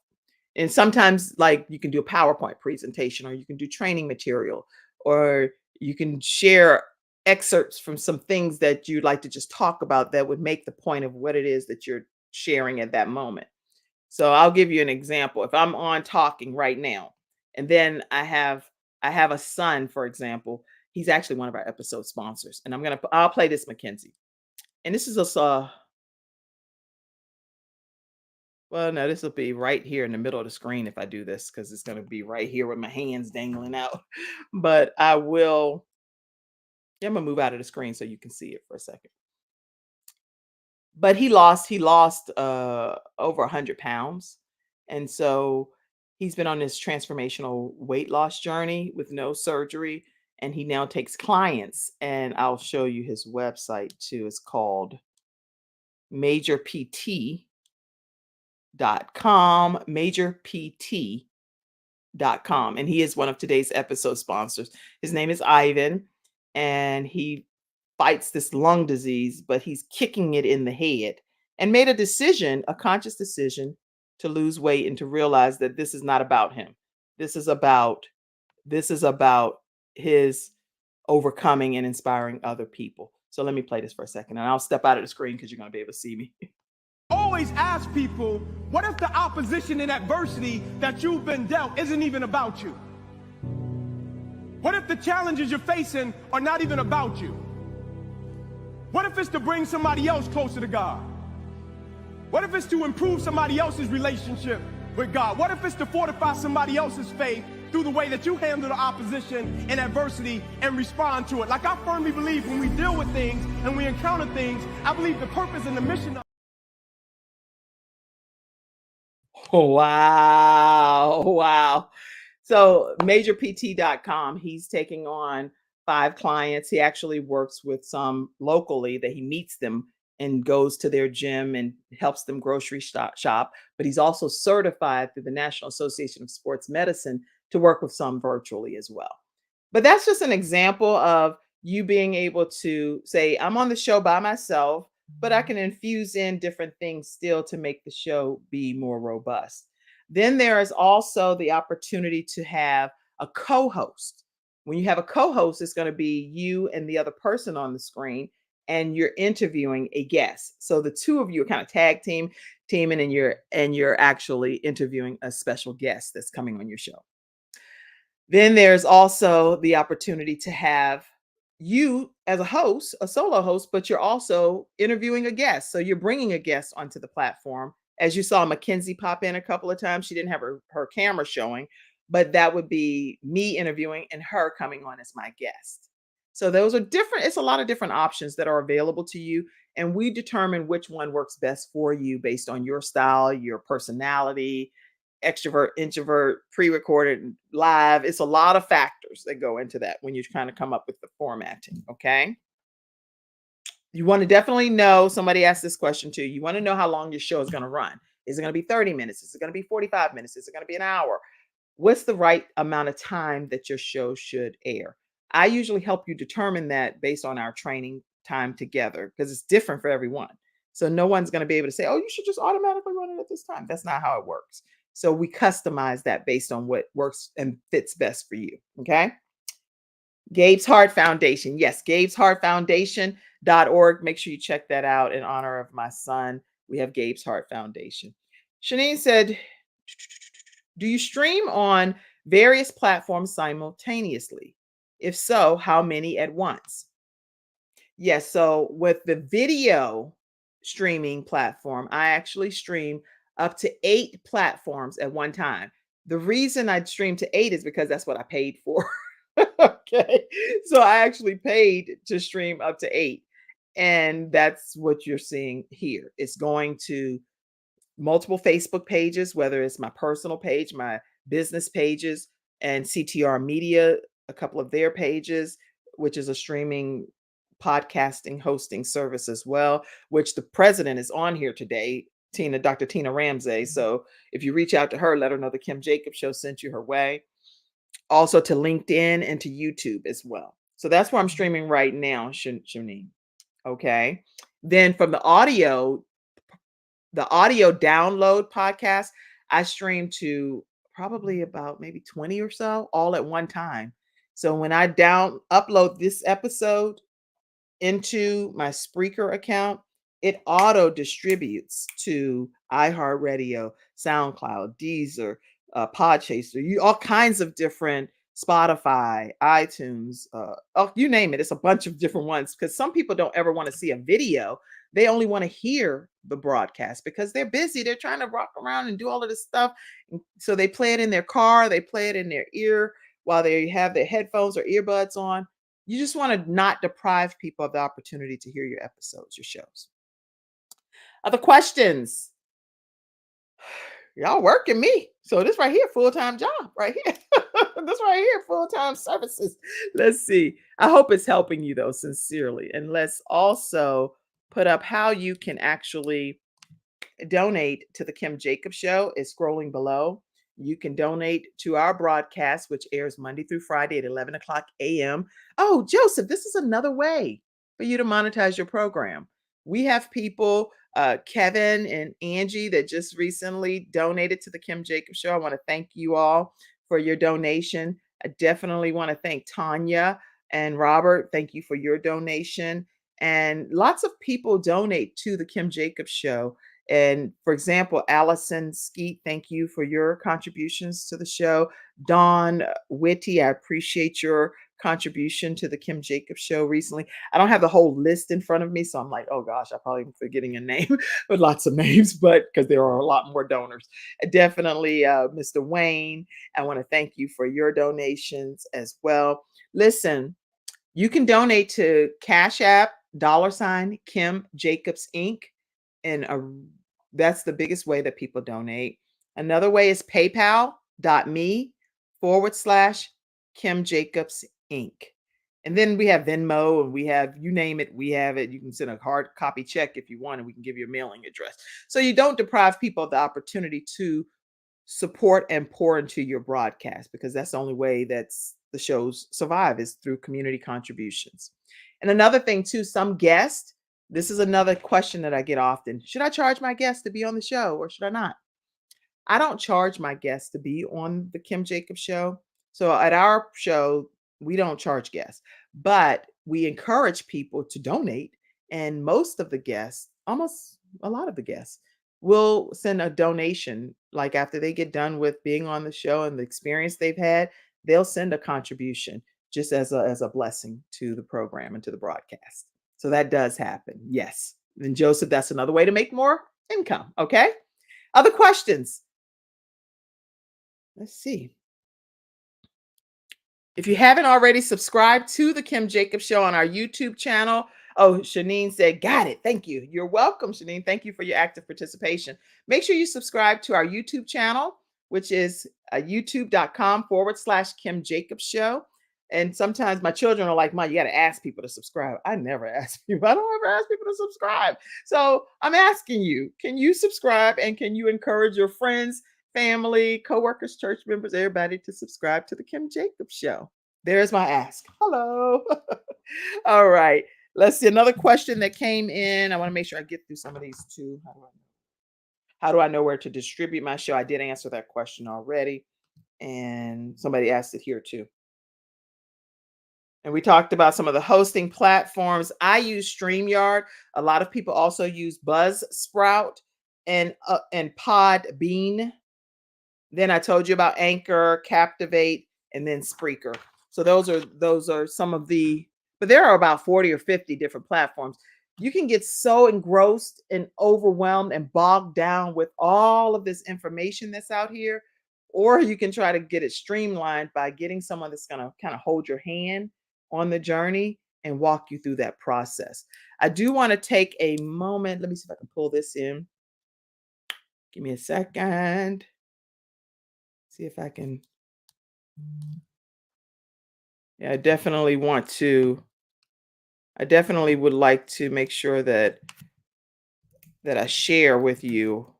Speaker 1: And sometimes, like, you can do a PowerPoint presentation, or you can do training material, or you can share excerpts from some things that you'd like to just talk about that would make the point of what it is that you're sharing at that moment. So I'll give you an example. If I'm on talking right now, and then I have a son, for example. He's actually one of our episode sponsors, and I'll play this, Mackenzie. And this is well, no, this will be right here in the middle of the screen if I do this, because it's going to be right here with my hands dangling out. But I'm gonna move out of the screen so you can see it for a second. But he lost over 100 pounds. And so he's been on this transformational weight loss journey with no surgery. And he now takes clients. And I'll show you his website too. It's called majorpt.com, majorpt.com. And he is one of today's episode sponsors. His name is Ivan, and he fights this lung disease, but he's kicking it in the head, and made a decision, a conscious decision, to lose weight and to realize that this is not about him. This is about his overcoming and inspiring other people. So let me play this for a second, and I'll step out of the screen because you're going to be able to see me.
Speaker 4: Always ask people, what if the opposition and adversity that you've been dealt isn't even about you? What if the challenges you're facing are not even about you? What if it's to bring somebody else closer to God? What if it's to improve somebody else's relationship with God? What if it's to fortify somebody else's faith through the way that you handle the opposition and adversity and respond to it? Like, I firmly believe when we deal with things and we encounter things, I believe the purpose and the mission of
Speaker 1: Wow. Wow. So majorpt.com, he's taking on 5 clients. He actually works with some locally that he meets them and goes to their gym and helps them grocery shop. But he's also certified through the National Association of Sports Medicine to work with some virtually as well. But that's just an example of you being able to say, I'm on the show by myself, but I can infuse in different things still to make the show be more robust. Then there is also the opportunity to have a co-host. When you have a co-host, it's going to be you and the other person on the screen, and you're interviewing a guest. So the two of you are kind of teaming, and you're actually interviewing a special guest that's coming on your show. Then there's also the opportunity to have you as a host, a solo host, but you're also interviewing a guest. So you're bringing a guest onto the platform. As you saw Mackenzie pop in a couple of times, she didn't have her camera showing, but that would be me interviewing and her coming on as my guest. So those are different. It's a lot of different options that are available to you. And we determine which one works best for you based on your style, your personality, extrovert, introvert, pre-recorded, live. It's a lot of factors that go into that when you kind of come up with the formatting. Okay. You want to definitely know, somebody asked this question too. You want to know how long your show is going to run. Is it going to be 30 minutes? Is it going to be 45 minutes? Is it going to be an hour? What's the right amount of time that your show should air? I usually help you determine that based on our training time together because it's different for everyone. So no one's going to be able to say, oh, you should just automatically run it at this time. That's not how it works. So we customize that based on what works and fits best for you. Okay. Gabe's Heart Foundation. Yes, Gabe's Heart Foundation.org. Make sure you check that out in honor of my son. We have Gabe's Heart Foundation. Shanine said, do you stream on various platforms simultaneously? If so, how many at once? Yes, so with the video streaming platform, I actually stream up to 8 platforms at one time. The reason I stream to 8 is because that's what I paid for. Okay. So I actually paid to stream up to 8. And that's what you're seeing here. It's going to multiple Facebook pages, whether it's my personal page, my business pages, and CTR Media, a couple of their pages, which is a streaming podcasting hosting service as well, which the president is on here today, Dr. Tina Ramsey. So if you reach out to her, let her know the Kim Jacobs Show sent you her way. Also to LinkedIn and to YouTube as well. So that's where I'm streaming right now, Shanine. Okay. Then from the audio download podcast, I stream to probably about maybe 20 or so all at one time. So when I upload this episode into my Spreaker account, it auto distributes to iHeartRadio, SoundCloud, Deezer, Podchaser, all kinds of different Spotify, iTunes, you name it. It's a bunch of different ones because some people don't ever want to see a video. They only want to hear the broadcast because they're busy. They're trying to rock around and do all of this stuff. So they play it in their car, they play it in their ear while they have their headphones or earbuds on. You just want to not deprive people of the opportunity to hear your episodes, your shows. Other questions? Y'all working me. So this right here, full-time job right here. This right here, full-time services. Let's see. I hope it's helping you though, sincerely. And let's also put up how you can actually donate to the Kim Jacobs Show. Is scrolling below. You can donate to our broadcast, which airs Monday through Friday at 11 o'clock a.m. Oh, Joseph, this is another way for you to monetize your program. We have people, Kevin and Angie, that just recently donated to the Kim Jacobs Show. I want to thank you all for your donation. I definitely want to thank Tanya and Robert. Thank you for your donation. And lots of people donate to the Kim Jacobs Show. And for example, Allison Skeet, thank you for your contributions to the show. Dawn Whitty, I appreciate your contribution to the Kim Jacobs Show recently. I don't have the whole list in front of me, so I'm like, oh gosh, I probably am forgetting a name with lots of names, but because there are a lot more donors. Definitely, Mr. Wayne, I want to thank you for your donations as well. Listen, you can donate to Cash App, $ Kim Jacobs Inc. And that's the biggest way that people donate. Another way is paypal.me/Kim Jacobs Inc. And then we have Venmo and we have, you name it, we have it. You can send a hard copy check if you want, and we can give you a mailing address. So you don't deprive people of the opportunity to support and pour into your broadcast, because that's the only way that the shows survive is through community contributions. And another thing too, some guests, this is another question that I get often. Should I charge my guests to be on the show or should I not? I don't charge my guests to be on the Kim Jacobs Show. So at our show, we don't charge guests, but we encourage people to donate. And most of the guests, almost a lot of the guests, will send a donation. Like after they get done with being on the show and the experience they've had, they'll send a contribution just as a blessing to the program and to the broadcast. So that does happen. Yes. And Joseph, that's another way to make more income. Okay. Other questions? Let's see. If you haven't already subscribed to the Kim Jacobs Show on our YouTube channel, oh, Shanine said, got it. Thank you. You're welcome, Shanine. Thank you for your active participation. Make sure you subscribe to our YouTube channel, which is youtube.com/Kim Jacobs Show. And sometimes my children are like, Mom, you got to ask people to subscribe. I never ask people. I don't ever ask people to subscribe. So I'm asking you, can you subscribe and can you encourage your friends, family, coworkers, church members, everybody to subscribe to the Kim Jacobs Show? There's my ask. Hello. All right. Let's see another question that came in. I want to make sure I get through some of these too. How do I know where to distribute my show? I did answer that question already. And somebody asked it here too. And we talked about some of the hosting platforms. I use StreamYard. A lot of people also use Buzzsprout and Podbean. Then I told you about Anchor, Captivate, and then Spreaker. So those are some of the, but there are about 40 or 50 different platforms. You can get so engrossed and overwhelmed and bogged down with all of this information that's out here, or you can try to get it streamlined by getting someone that's going to kind of hold your hand on the journey and walk you through that process. I do want to take a moment. Let me see if I can pull this in. Give me a second. See if I can. Yeah, I definitely would like to make sure that I share with you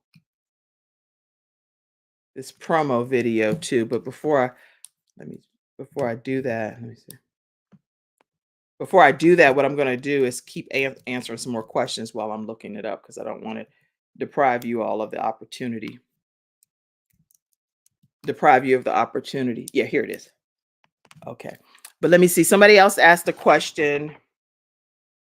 Speaker 1: this promo video too. But before I do that, let me see. Before I do that, what I'm going to do is keep answering some more questions while I'm looking it up, because I don't want to deprive you of the opportunity. Yeah, here it is. Okay. But let me see. Somebody else asked a question,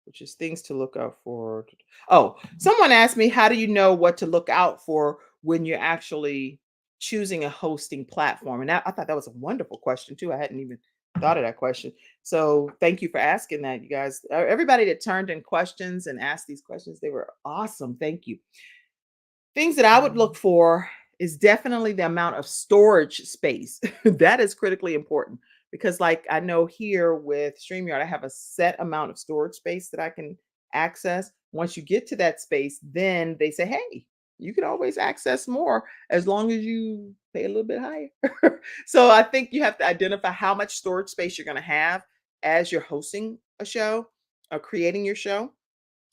Speaker 1: which is things to look out for. Oh, someone asked me, how do you know what to look out for when you're actually choosing a hosting platform? And I thought that was a wonderful question too. I hadn't even thought of that question. So thank you for asking that, you guys. Everybody that turned in questions and asked these questions, they were awesome. Thank you. Things that I would look for is definitely the amount of storage space. That is critically important, because like I know here with StreamYard, I have a set amount of storage space that I can access. Once you get to that space, then they say, hey, you can always access more as long as you pay a little bit higher. So I think you have to identify how much storage space you're going to have as you're hosting a show or creating your show.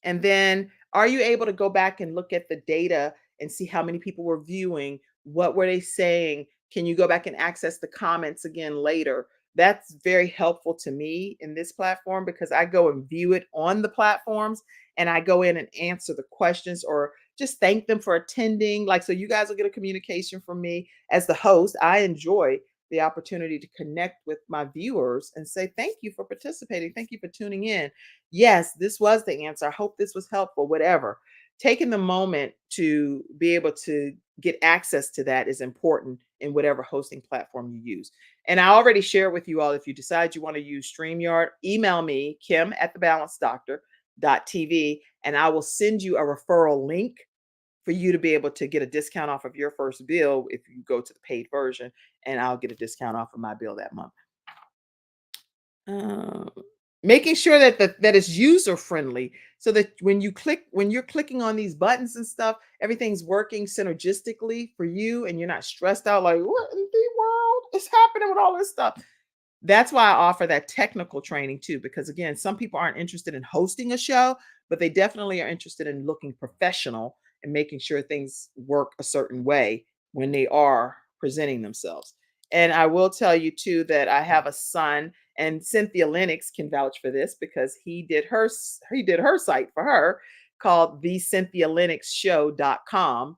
Speaker 1: And then are you able to go back and look at the data and see how many people were viewing? What were they saying? Can you go back and access the comments again later? That's very helpful to me in this platform, because I go and view it on the platforms and I go in and answer the questions or just thank them for attending. Like, so you guys will get a communication from me as the host. I enjoy the opportunity to connect with my viewers and say, thank you for participating. Thank you for tuning in. Yes, this was the answer. I hope this was helpful, whatever. Taking the moment to be able to get access to that is important in whatever hosting platform you use. And I already shared with you all, if you decide you want to use StreamYard, email me, kim@thebalancedoctor.tv, and I will send you a referral link for you to be able to get a discount off of your first bill if you go to the paid version, and I'll get a discount off of my bill that month. Making sure that that is user friendly, so that when you're clicking on these buttons and stuff, everything's working synergistically for you, and you're not stressed out like, what in the world is happening with all this stuff? That's why I offer that technical training too, because again, some people aren't interested in hosting a show, but they definitely are interested in looking professional and making sure things work a certain way when they are presenting themselves. And I will tell you too that I have a son, and Cynthia Lennox can vouch for this, because he did her site for her, called thecynthialennoxshow.com.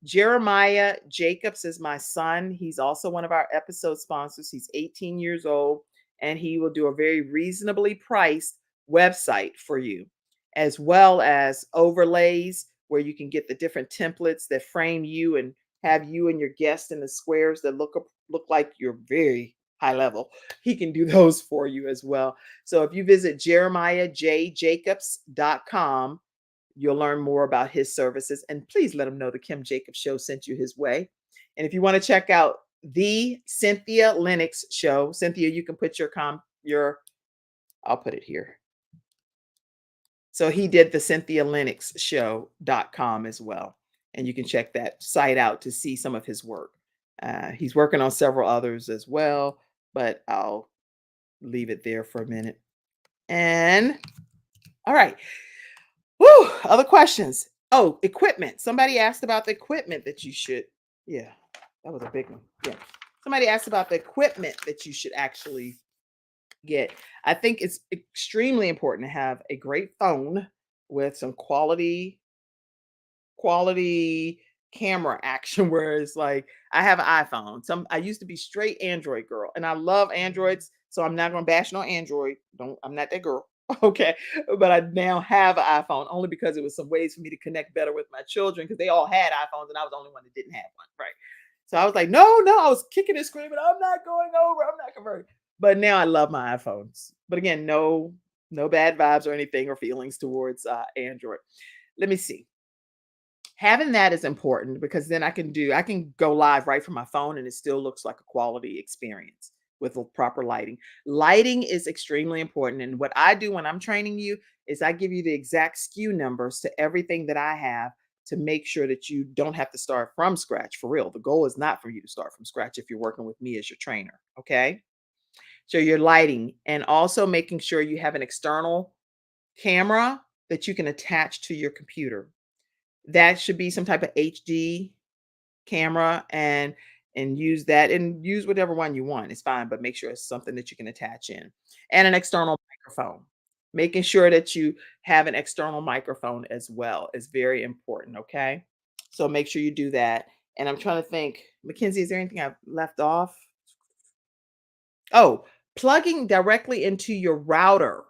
Speaker 1: Jeremiah Jacobs is my son. He's also one of our episode sponsors. He's 18 years old, and he will do a very reasonably priced website for you, as well as overlays where you can get the different templates that frame you and have you and your guests in the squares that look like you're very high level, he can do those for you as well. So if you visit jeremiahjjacobs.com, you'll learn more about his services. And please let him know the Kim Jacobs Show sent you his way. And if you want to check out the Cynthia Lennox Show, Cynthia, you can put I'll put it here. So he did the CynthiaLennoxShow.com as well. And you can check that site out to see some of his work. He's working on several others as well, but I'll leave it there for a minute. And all right. Woo, other questions. Oh, equipment. Somebody asked about the equipment that you should. Yeah, that was a big one. Yeah. Somebody asked about the equipment that you should actually get. I think it's extremely important to have a great phone with some quality camera action where it's like I have an iPhone. I used to be straight Android girl and I love Androids, so I'm not going to bash no Android. I'm not that girl. Okay. But I now have an iPhone only because it was some ways for me to connect better with my children because they all had iPhones and I was the only one that didn't have one. Right. So I was like, no, I was kicking and screaming. I'm not going over. I'm not converting. But now I love my iPhones. But again, no bad vibes or anything or feelings towards Android. Let me see. Having that is important because then I can go live right from my phone and it still looks like a quality experience with the proper lighting. Lighting is extremely important. And what I do when I'm training you is I give you the exact SKU numbers to everything that I have to make sure that you don't have to start from scratch for real. The goal is not for you to start from scratch if you're working with me as your trainer. Okay. So your lighting and also making sure you have an external camera that you can attach to your computer. That should be some type of HD camera and use that and use whatever one you want. It's fine, but make sure it's something that you can attach in. And an external microphone. Making sure that you have an external microphone as well is very important, okay? So make sure you do that. And I'm trying to think, Mackenzie, is there anything I've left off? Oh, plugging directly into your router.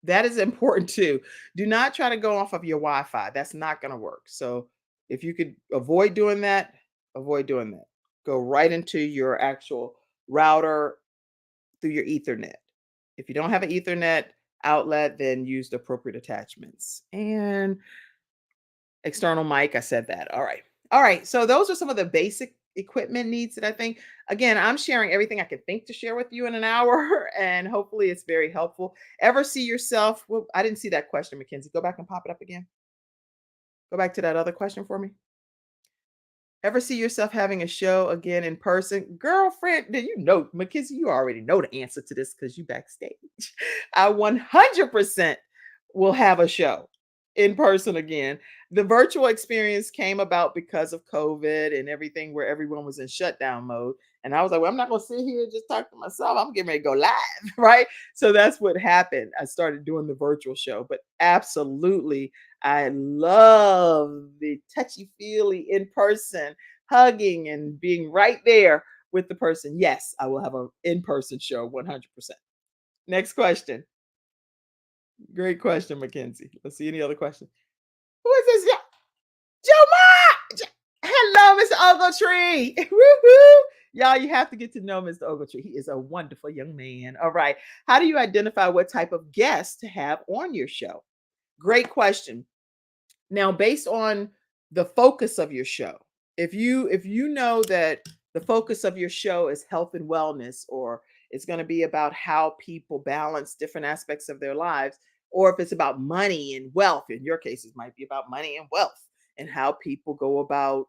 Speaker 1: That is important too. Do not try to go off of your Wi-Fi. That's not going to work. So if you could avoid doing that, avoid doing that. Go right into your actual router through your Ethernet. If you don't have an Ethernet outlet, then use the appropriate attachments. And external mic, I said that. All right. All right. So those are some of the basic equipment needs that I think. Again, I'm sharing everything I can think to share with you in an hour, and hopefully it's very helpful. Ever see yourself? Well, I didn't see that question, Mackenzie. Go back and pop it up again. Go back to that other question for me. Ever see yourself having a show again in person? Girlfriend, do you know, Mackenzie, you already know the answer to this because you backstage. I 100% will have a show in person again. The virtual experience came about because of COVID and everything where everyone was in shutdown mode. And I was like, well, I'm not going to sit here and just talk to myself. I'm getting ready to go live, right? So that's what happened. I started doing the virtual show, but absolutely, I love the touchy-feely in person, hugging and being right there with the person. Yes, I will have an in-person show 100%. Next question. Great question, Mackenzie. Let's see any other questions. Who is this? Joe Ma! Hello, Mr. Ogletree. Woo-hoo! Y'all, you have to get to know Mr. Ogletree. He is a wonderful young man. All right. How do you identify what type of guest to have on your show? Great question. Now, based on the focus of your show, if you know that the focus of your show is health and wellness, or it's going to be about how people balance different aspects of their lives, or if it's about money and wealth, in your case, it might be about money and wealth and how people go about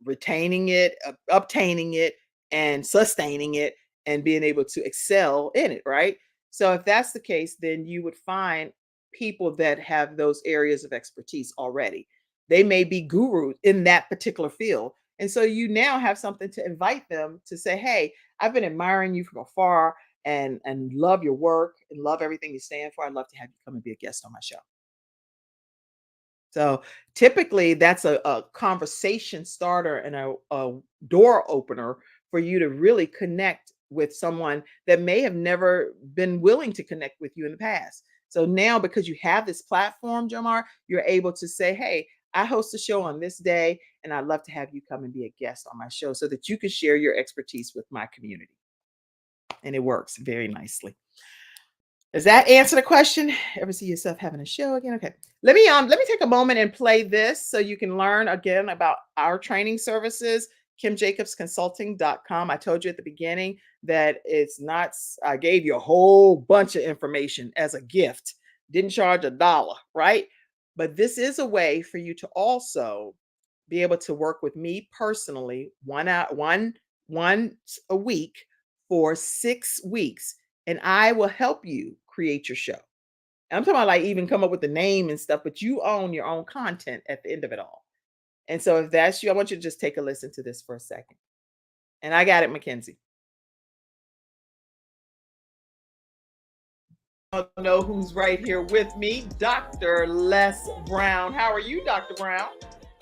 Speaker 1: retaining it, obtaining it, and sustaining it, and being able to excel in it, right? So if that's the case, then you would find people that have those areas of expertise already. They may be gurus in that particular field. And so you now have something to invite them to say, hey, I've been admiring you from afar and love your work and love everything you stand for. I'd love to have you come and be a guest on my show. So typically that's a conversation starter and a door opener for you to really connect with someone that may have never been willing to connect with you in the past. So now, because you have this platform, Jomar, you're able to say, hey, I host a show on this day, and I'd love to have you come and be a guest on my show so that you can share your expertise with my community. and it works very nicely. Does that answer the question? Ever see yourself having a show again? Okay. Let me take a moment and play this so you can learn again about our training services. KimJacobsConsulting.com. I told you at the beginning that it's not, I gave you a whole bunch of information as a gift. Didn't charge $1, right? But this is a way for you to also be able to work with me personally once a week for 6 weeks, and I will help you create your show. I'm talking about like even come up with the name and stuff, but you own your own content at the end of it all. And so if that's you, I want you to just take a listen to this for a second. And I got it, Mackenzie. I don't know who's right here with me, Dr. Les Brown. How are you, Dr. Brown?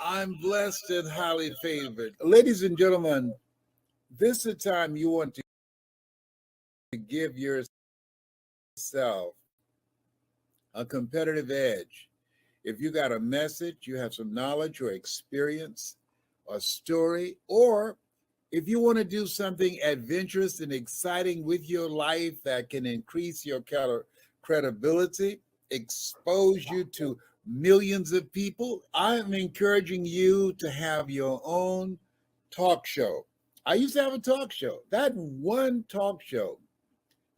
Speaker 5: I'm blessed and highly favored. Ladies and gentlemen, this is a time you want to give yourself a competitive edge. If you got a message, you have some knowledge or experience, a story, or if you want to do something adventurous and exciting with your life that can increase your credibility, expose you to millions of people, I'm encouraging you to have your own talk show. I used to have a talk show. That one talk show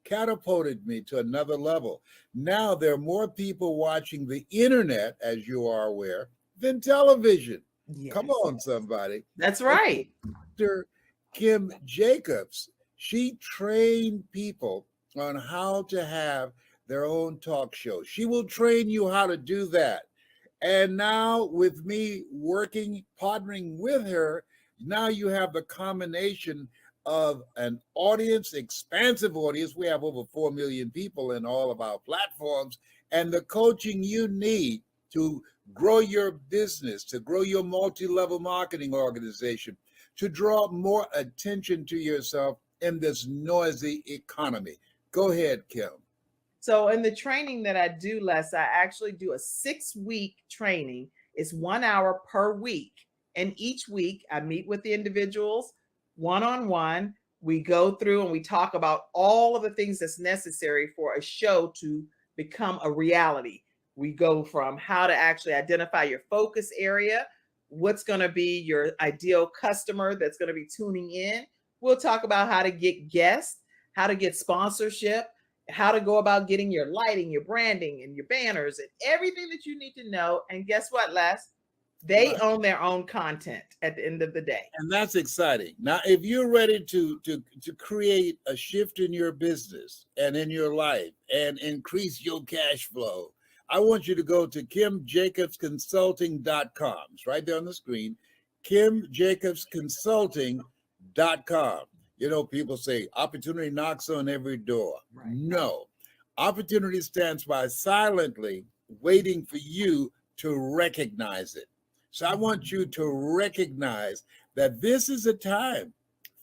Speaker 5: catapulted me to another level. Now there are more people watching the internet, as you are aware, than television.
Speaker 1: Yes.
Speaker 5: Come on, somebody.
Speaker 1: That's right.
Speaker 5: Dr. Kim Jacobs, she trained people on how to have their own talk show. She will train you how to do that. And now with me working, partnering with her, now you have the combination of an audience, expansive audience. We have over 4 million people in all of our platforms, and the coaching you need to grow your business, to grow your multi-level marketing organization, to draw more attention to yourself in this noisy economy. Go ahead, Kim.
Speaker 1: So in the training that I do, Les, I actually do a 6-week training. It's 1 hour per week. And each week I meet with the individuals one-on-one. We go through and we talk about all of the things that's necessary for a show to become a reality. We go from how to actually identify your focus area, what's going to be your ideal customer that's going to be tuning in. We'll talk about how to get guests, how to get sponsorship, how to go about getting your lighting, your branding, and your banners, and everything that you need to know. And guess what, Les? They own their own content at the end of the day.
Speaker 5: And that's exciting. Now, if you're ready to create a shift in your business and in your life and increase your cash flow, I want you to go to KimJacobsConsulting.com. It's right there on the screen, KimJacobsConsulting.com. You know, people say opportunity knocks on every door. Right. No, opportunity stands by silently waiting for you to recognize it. So I want you to recognize that this is a time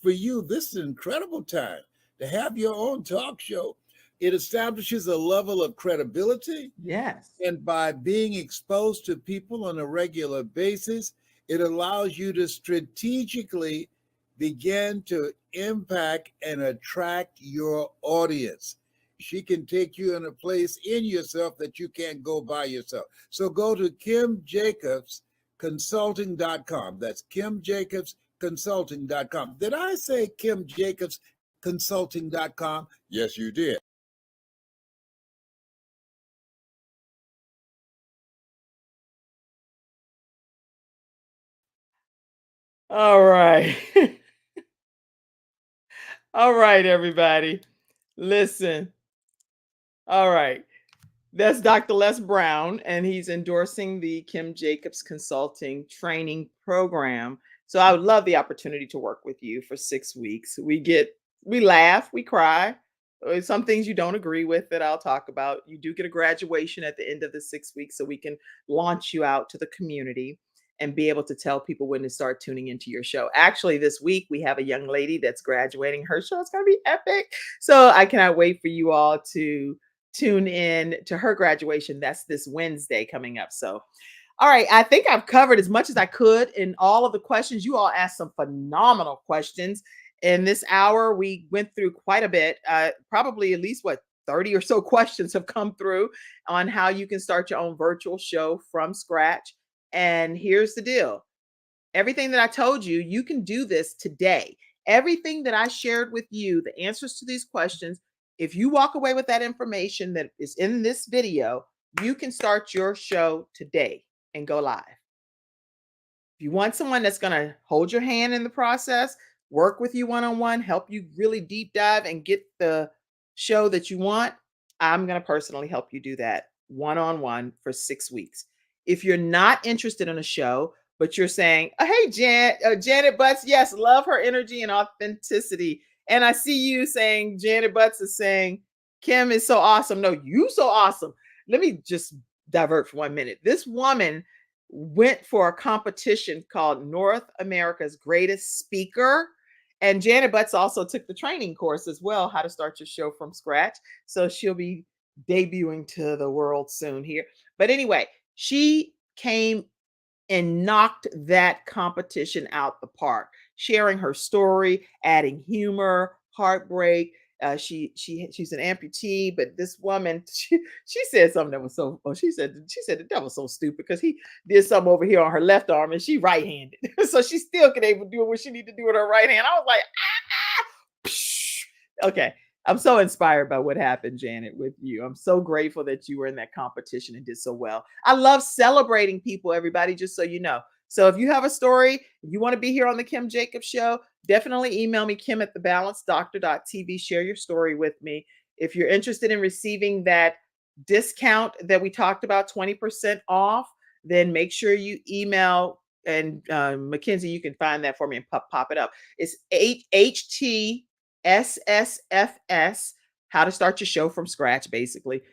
Speaker 5: for you. This is an incredible time to have your own talk show. It establishes a level of credibility.
Speaker 1: Yes.
Speaker 5: And by being exposed to people on a regular basis, it allows you to strategically begin to impact and attract your audience. She can take you in a place in yourself that you can't go by yourself. So go to KimJacobsConsulting.com. That's KimJacobsConsulting.com. Did I say KimJacobsConsulting.com? Yes, you did.
Speaker 1: All right. All right, everybody. Listen. All right. That's Dr. Les Brown, and he's endorsing the Kim Jacobs Consulting Training Program. So I would love the opportunity to work with you for 6 weeks. We laugh, we cry. Some things you don't agree with that I'll talk about. You do get a graduation at the end of the 6 weeks so we can launch you out to the community and be able to tell people when to start tuning into your show. Actually, this week we have a young lady that's graduating. Her show is going to be epic. So I cannot wait for you all to tune in to her graduation. That's this Wednesday coming up. So, all right, I think I've covered as much as I could in all of the questions. You all asked some phenomenal questions. in this hour, we went through quite a bit, probably at least 30 or so questions have come through on how you can start your own virtual show from scratch. And here's the deal. Everything that I told you, you can do this today. Everything that I shared with you, the answers to these questions, if you walk away with that information that is in this video, you can start your show today and go live. If you want someone that's going to hold your hand in the process, work with you one-on-one, help you really deep dive and get the show that you want, I'm going to personally help you do that one-on-one for 6 weeks. If you're not interested in a show, but you're saying, oh, hey, Janet Butts, yes, love her energy and authenticity. And I see you saying, Janet Butts is saying, Kim is so awesome. No, you so awesome. Let me just divert for 1 minute. This woman went for a competition called North America's Greatest Speaker. And Janet Butts also took the training course as well, how to start your show from scratch. So she'll be debuting to the world soon here. But anyway, she came and knocked that competition out the park, sharing her story, adding humor, heartbreak. She's an amputee, but this woman, she said something that was so, she said that was so stupid because he did something over here on her left arm and she right-handed. So she still could able to do what she need to do with her right hand. I was like, okay. I'm so inspired by what happened, Janet, with you. I'm so grateful that you were in that competition and did so well. I love celebrating people, everybody, just so you know. So if you have a story, you want to be here on the Kim Jacobs Show, definitely email me, kim@thebalancedoctor.tv. Share your story with me. If you're interested in receiving that discount that we talked about, 20% off, then make sure you email, and Mackenzie, you can find that for me and pop it up. It's HTSSFS, how to start your show from scratch, basically.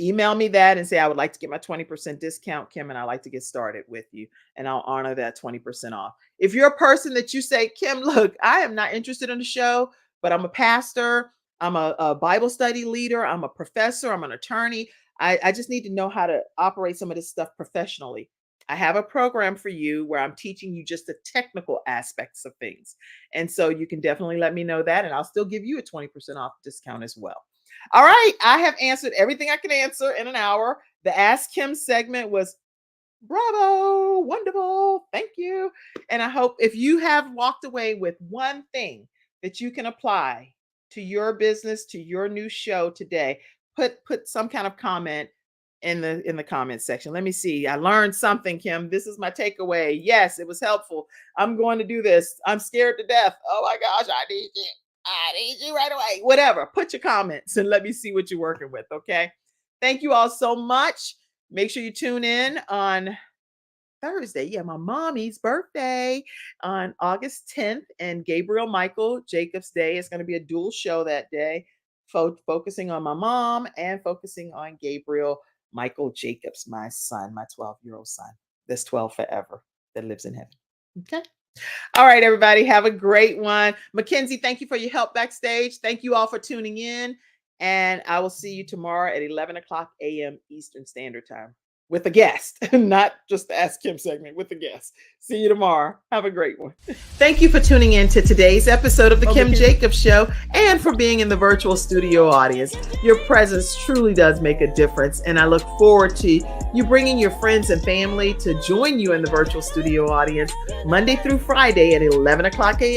Speaker 1: Email me that and say, I would like to get my 20% discount, Kim, and I'd like to get started with you. And I'll honor that 20% off. If you're a person that you say, Kim, look, I am not interested in the show, but I'm a pastor, I'm a Bible study leader, I'm a professor, I'm an attorney. I just need to know how to operate some of this stuff professionally. I have a program for you where I'm teaching you just the technical aspects of things. And so you can definitely let me know that, and I'll still give you a 20% off discount as well. All right. I have answered everything I can answer in an hour. The Ask Kim segment was bravo, wonderful. Thank you. And I hope if you have walked away with one thing that you can apply to your business, to your new show today, put some kind of comment in the comment section. Let me see. I learned something, Kim. This is my takeaway. Yes, it was helpful. I'm going to do this. I'm scared to death. Oh my gosh, I need you right away. Whatever. Put your comments and let me see what you're working with. Okay. Thank you all so much. Make sure you tune in on Thursday. Yeah, my mommy's birthday on August 10th, and Gabriel Michael Jacobs Day. It's going to be a dual show that day, focusing on my mom and focusing on Gabriel Michael Jacobs, my son, my 12-year-old son. That's 12 forever, that lives in heaven. Okay. All right, everybody, have a great one. Mackenzie, thank you for your help backstage. Thank you all for tuning in. And I will see you tomorrow at 11 o'clock a.m. Eastern Standard Time with a guest, not just the Ask Kim segment, with a guest. See you tomorrow. Have a great one. Thank you for tuning in to today's episode of the Kim Jacobs Show and for being in the virtual studio audience. Your presence truly does make a difference, and I look forward to you bringing your friends and family to join you in the virtual studio audience Monday through Friday at 11 o'clock a.m.